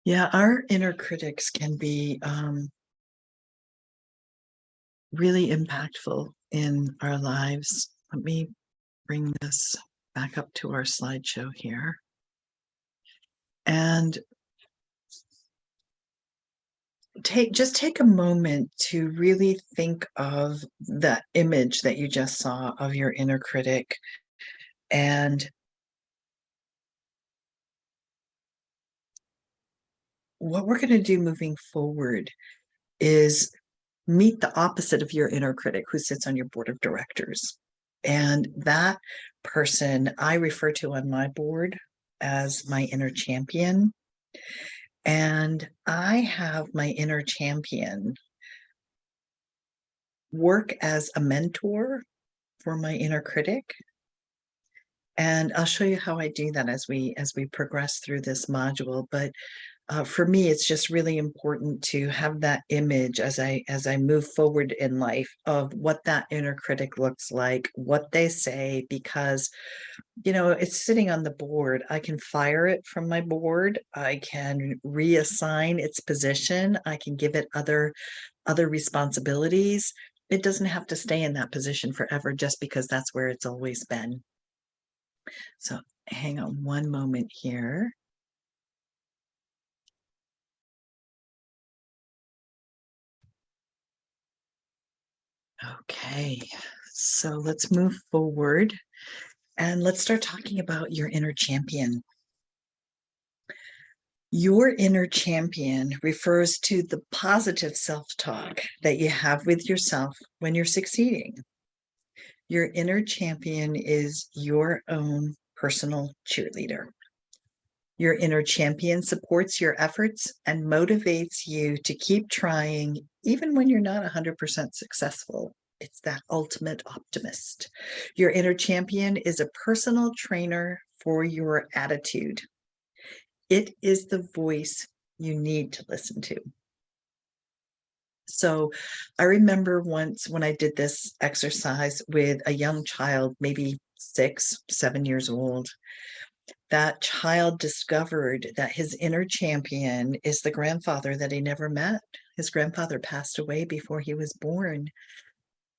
Yeah, our inner critics can be really impactful in our lives. Let me bring this back up to our slideshow here. And take a moment to really think of that image that you just saw of your inner critic, and what we're going to do moving forward is meet the opposite of your inner critic who sits on your board of directors. And that person I refer to on my board as my inner champion. And I have my inner champion work as a mentor for my inner critic. And I'll show you how I do that as we progress through this module. But for me, it's just really important to have that image as I move forward in life of what that inner critic looks like, what they say, because it's sitting on the board. I can fire it from my board. I can reassign its position. I can give it other responsibilities. It doesn't have to stay in that position forever just because that's where it's always been. So hang on one moment here. Okay, so let's move forward and let's start talking about your inner champion. Your inner champion refers to the positive self-talk that you have with yourself when you're succeeding. Your inner champion is your own personal cheerleader. Your inner champion supports your efforts and motivates you to keep trying even when you're not 100% successful. It's that ultimate optimist. Your inner champion is a personal trainer for your attitude. It is the voice you need to listen to. So I remember once when I did this exercise with a young child, maybe 6, 7 years old, that child discovered that his inner champion is the grandfather that he never met. His grandfather passed away before he was born.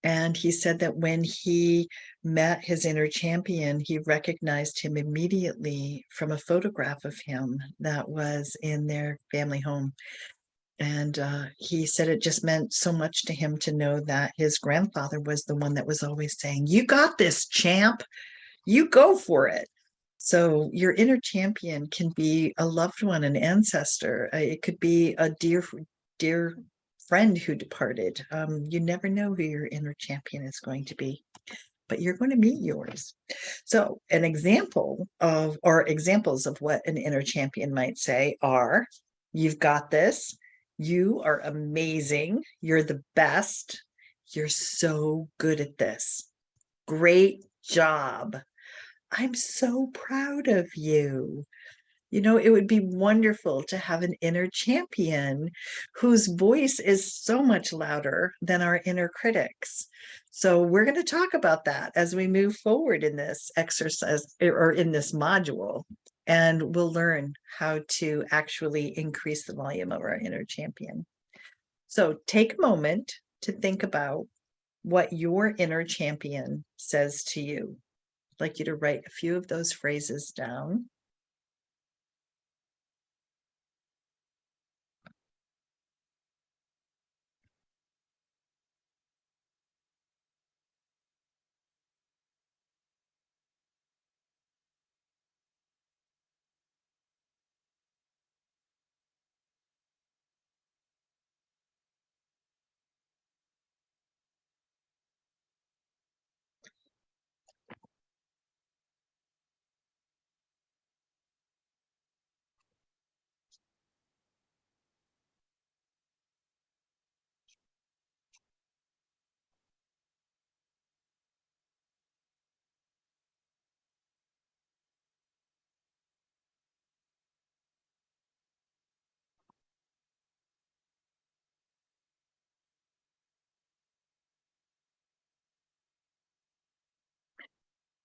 And he said that when he met his inner champion, he recognized him immediately from a photograph of him that was in their family home. And he said it just meant so much to him to know that his grandfather was the one that was always saying, "You got this, champ. You go for it." So your inner champion can be a loved one, an ancestor. It could be a dear friend who departed. You never know who your inner champion is going to be, but you're going to meet yours. So an example of, or examples of what an inner champion might say are, "You've got this. You are amazing. You're the best. You're so good at this. Great job. I'm so proud of you." It would be wonderful to have an inner champion whose voice is so much louder than our inner critics. So we're going to talk about that as we move forward in this exercise or in this module, and we'll learn how to actually increase the volume of our inner champion. So take a moment to think about what your inner champion says to you. I'd like you to write a few of those phrases down.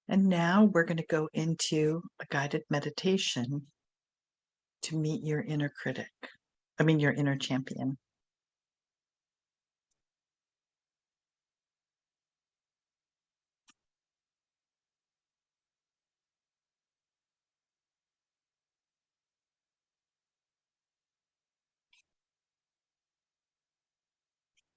And now we're going to go into a guided meditation to meet your inner critic. Your inner champion.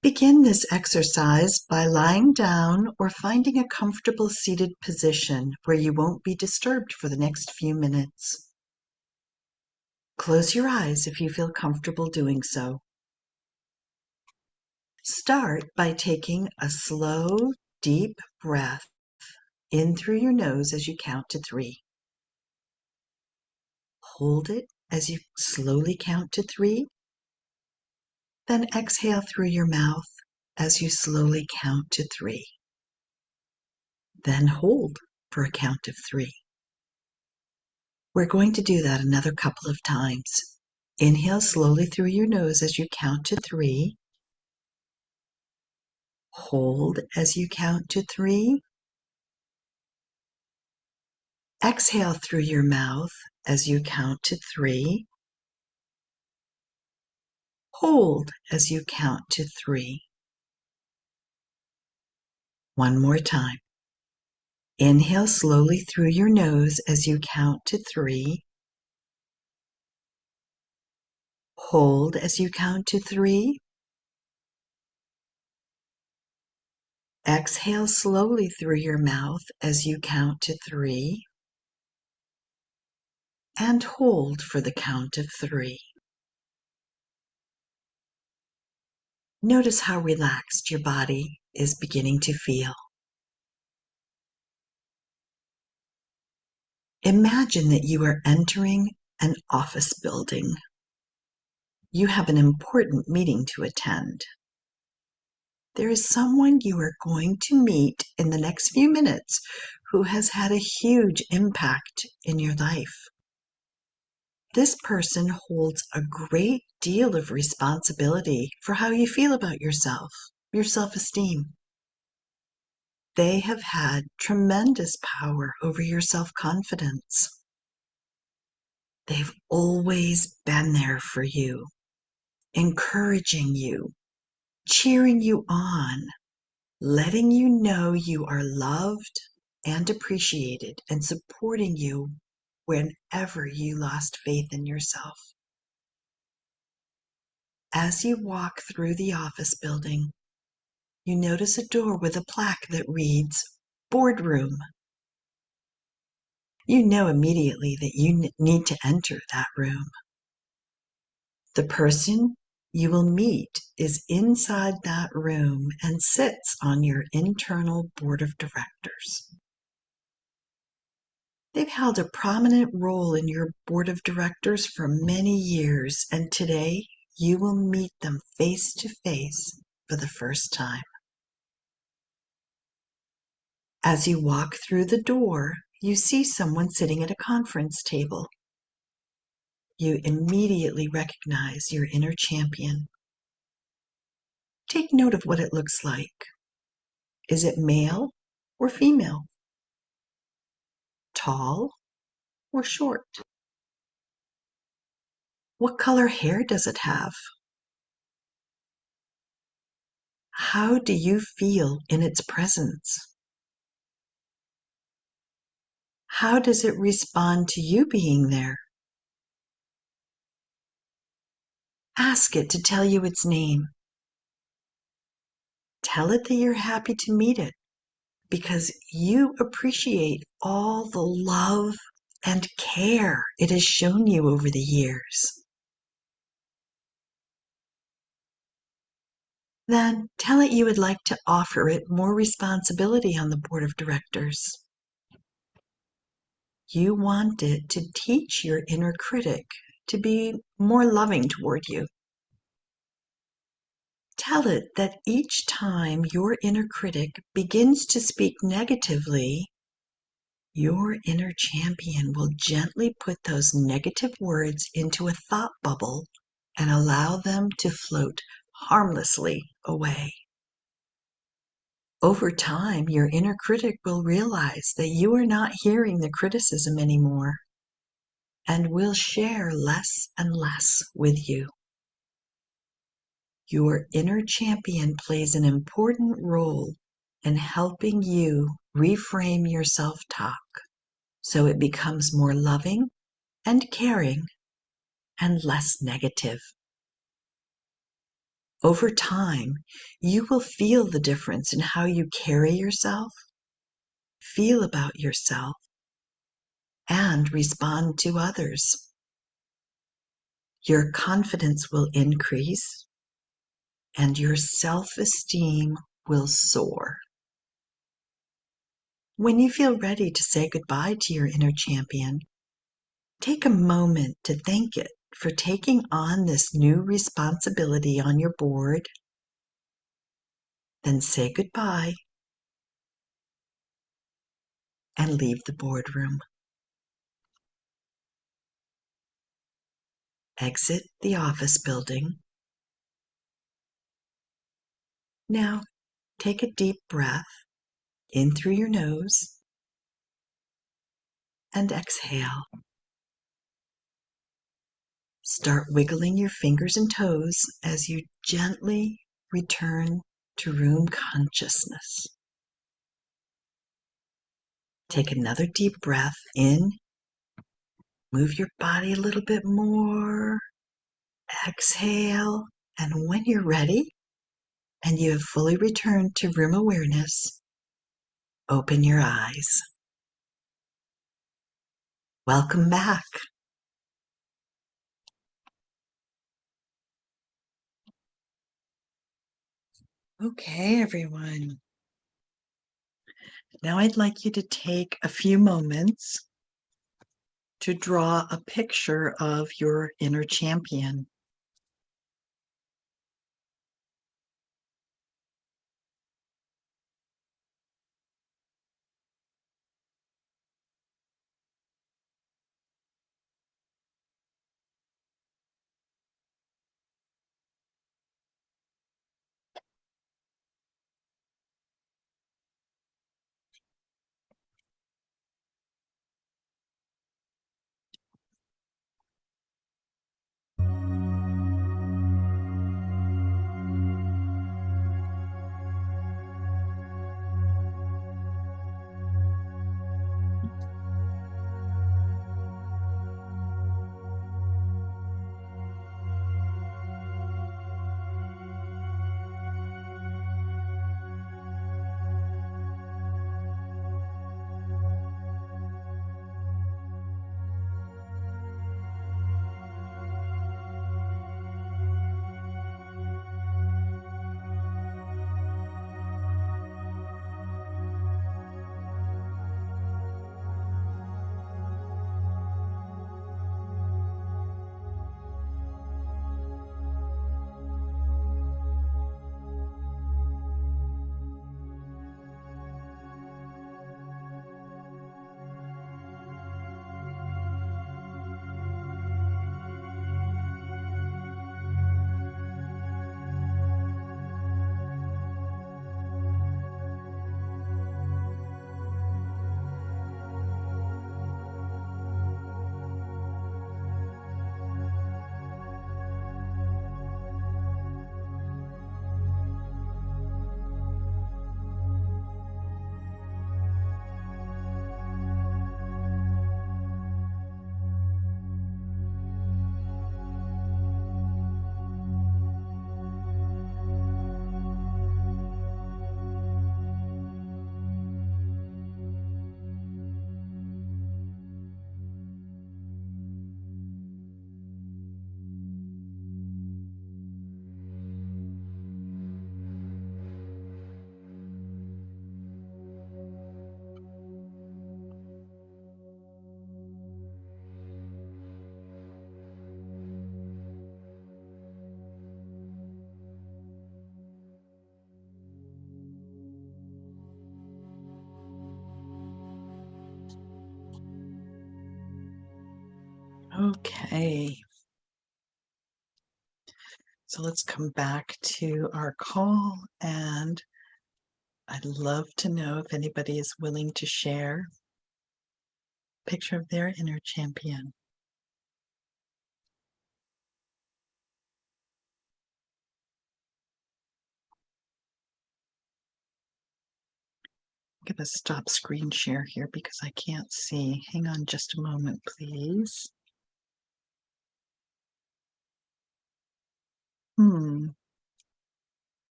Begin this exercise by lying down or finding a comfortable seated position where you won't be disturbed for the next few minutes. Close your eyes if you feel comfortable doing so. Start by taking a slow, deep breath in through your nose as you count to 3. Hold it as you slowly count to 3. Then exhale through your mouth as you slowly count to 3. Then hold for a count of 3. We're going to do that another couple of times. Inhale slowly through your nose as you count to 3. Hold as you count to 3. Exhale through your mouth as you count to 3. Hold as you count to 3. One more time. Inhale slowly through your nose as you count to 3. Hold as you count to 3. Exhale slowly through your mouth as you count to 3. And hold for the count of 3. Notice how relaxed your body is beginning to feel. Imagine that you are entering an office building. You have an important meeting to attend. There is someone you are going to meet in the next few minutes who has had a huge impact in your life. This person holds a great deal of responsibility for how you feel about yourself, your self-esteem. They have had tremendous power over your self-confidence. They've always been there for you, encouraging you, cheering you on, letting you know you are loved and appreciated, and supporting you whenever you lost faith in yourself. As you walk through the office building, you notice a door with a plaque that reads, "Boardroom." You know immediately that you need to enter that room. The person you will meet is inside that room and sits on your internal board of directors. They've held a prominent role in your board of directors for many years, and today you will meet them face to face for the first time. As you walk through the door, you see someone sitting at a conference table. You immediately recognize your inner champion. Take note of what it looks like. Is it male or female? Tall or short? What color hair does it have? How do you feel in its presence? How does it respond to you being there? Ask it to tell you its name. Tell it that you're happy to meet it because you appreciate all the love and care it has shown you over the years. Then tell it you would like to offer it more responsibility on the board of directors. You want it to teach your inner critic to be more loving toward you. Tell it that each time your inner critic begins to speak negatively, your inner champion will gently put those negative words into a thought bubble and allow them to float harmlessly away. Over time, your inner critic will realize that you are not hearing the criticism anymore and will share less and less with you. Your inner champion plays an important role in helping you reframe your self-talk so it becomes more loving and caring and less negative. Over time, you will feel the difference in how you carry yourself, feel about yourself, and respond to others. Your confidence will increase and your self-esteem will soar. When you feel ready to say goodbye to your inner champion, take a moment to thank it for taking on this new responsibility on your board. Then say goodbye and leave the boardroom. Exit the office building. Now, take a deep breath in through your nose and exhale. Start wiggling your fingers and toes as you gently return to room consciousness. Take another deep breath in. Move your body a little bit more. Exhale. And when you're ready and you have fully returned to room awareness, open your eyes. Welcome back. Okay, everyone. Now I'd like you to take a few moments to draw a picture of your inner champion. Okay. So let's come back to our call, and I'd love to know if anybody is willing to share a picture of their inner champion. I'm going to stop screen share here because I can't see. Hang on just a moment, please.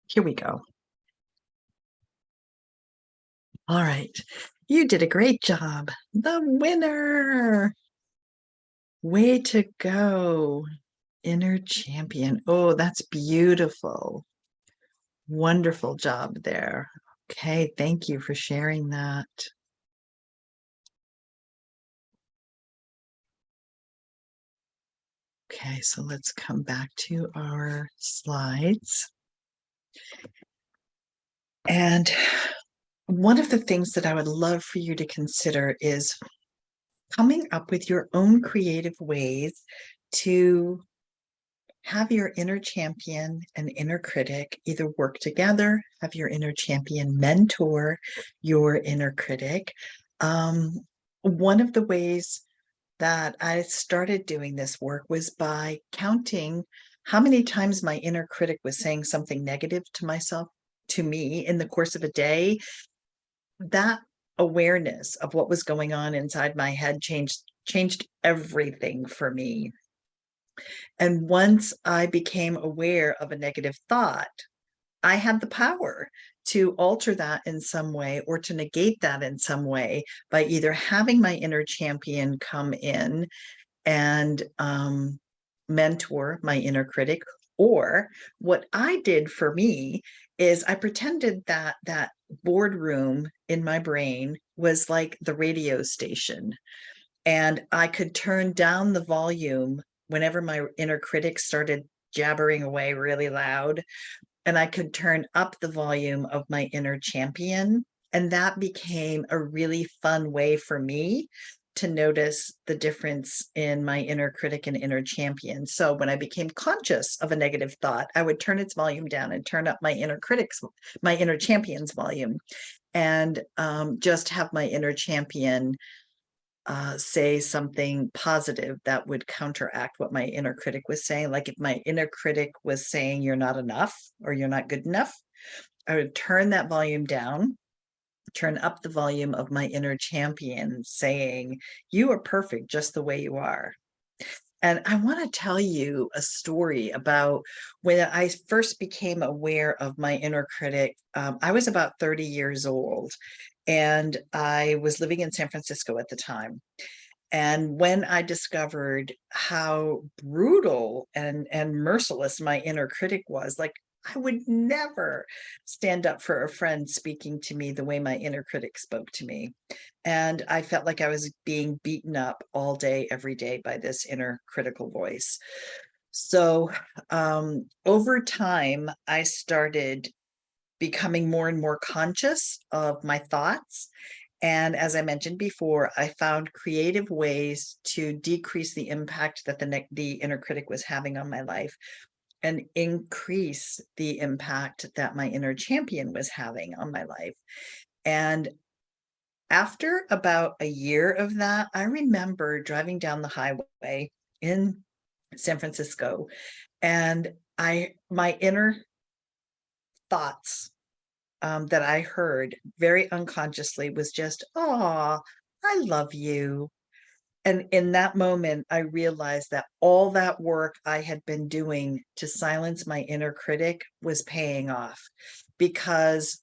Here we go. All right. You did a great job. The winner. Way to go. Inner champion. Oh, that's beautiful. Wonderful job there. Okay, thank you for sharing that. Okay, so let's come back to our slides. And one of the things that I would love for you to consider is coming up with your own creative ways to have your inner champion and inner critic either work together, have your inner champion mentor your inner critic. One of the ways that I started doing this work was by counting how many times my inner critic was saying something negative to myself, to me in the course of a day. That awareness of what was going on inside my head changed everything for me. And once I became aware of a negative thought, I had the power to alter that in some way or to negate that in some way by either having my inner champion come in and mentor my inner critic, or what I did for me is I pretended that that boardroom in my brain was like the radio station, and I could turn down the volume whenever my inner critic started jabbering away really loud, and I could turn up the volume of my inner champion. And that became a really fun way for me to notice the difference in my inner critic and inner champion. So when I became conscious of a negative thought, I would turn its volume down and turn up my my inner champion's volume, and just have my inner champion say something positive that would counteract what my inner critic was saying. Like if my inner critic was saying you're not enough or you're not good enough, I would turn that volume down, turn up the volume of my inner champion saying, you are perfect just the way you are. And I want to tell you a story about when I first became aware of my inner critic. I was about 30 years old, and I was living in San Francisco at the time. And when I discovered how brutal and merciless my inner critic was, like I would never stand up for a friend speaking to me the way my inner critic spoke to me. And I felt like I was being beaten up all day, every day by this inner critical voice. So over time, I started becoming more and more conscious of my thoughts. And as I mentioned before, I found creative ways to decrease the impact that the inner critic was having on my life and increase the impact that my inner champion was having on my life. And after about a year of that, I remember driving down the highway in San Francisco, and my inner thoughts that I heard very unconsciously was just, "Oh, I love you." And in that moment, I realized that all that work I had been doing to silence my inner critic was paying off, because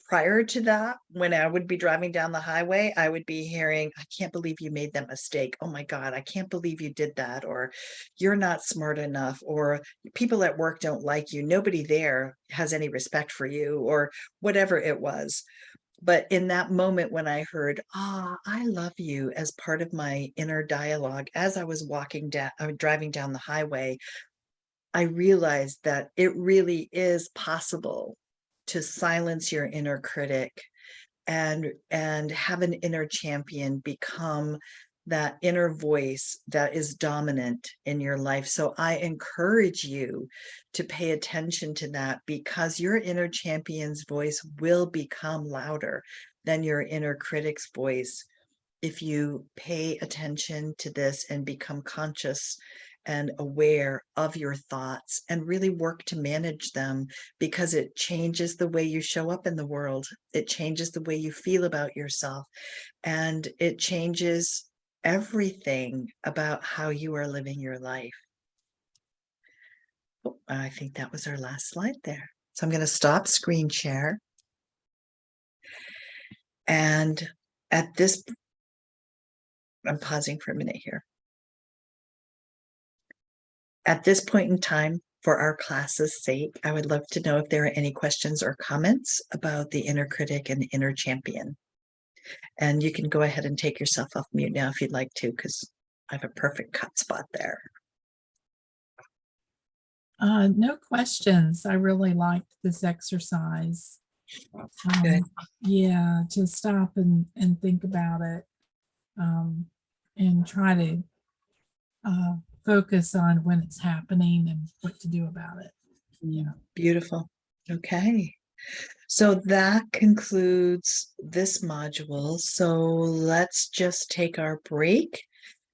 prior to that, when I would be driving down the highway, I would be hearing, I can't believe you made that mistake. Oh my God, I can't believe you did that. Or you're not smart enough. Or people at work don't like you. Nobody there has any respect for you, or whatever it was. But in that moment when I heard, I love you as part of my inner dialogue, as I was driving down the highway, I realized that it really is possible to silence your inner critic and have an inner champion become that inner voice that is dominant in your life. So I encourage you to pay attention to that, because your inner champion's voice will become louder than your inner critic's voice if you pay attention to this and become conscious and aware of your thoughts and really work to manage them, because it changes the way you show up in the world. It changes the way you feel about yourself, and it changes everything about how you are living your life. Oh, I think that was our last slide there. So I'm going to stop screen share. And at this, I'm pausing for a minute here. At this point in time, for our class's sake, I would love to know if there are any questions or comments about the inner critic and inner champion. And you can go ahead and take yourself off mute now if you'd like to, because I have a perfect cut spot there. No questions. I really liked this exercise. Good. Yeah, to stop and think about it, and try to focus on when it's happening and what to do about it. Yeah. Beautiful. Okay. So that concludes this module. So let's just take our break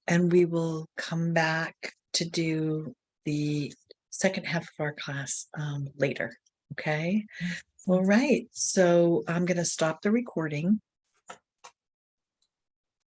and we will come back to do the second half of our class later. Okay. All right. So I'm going to stop the recording.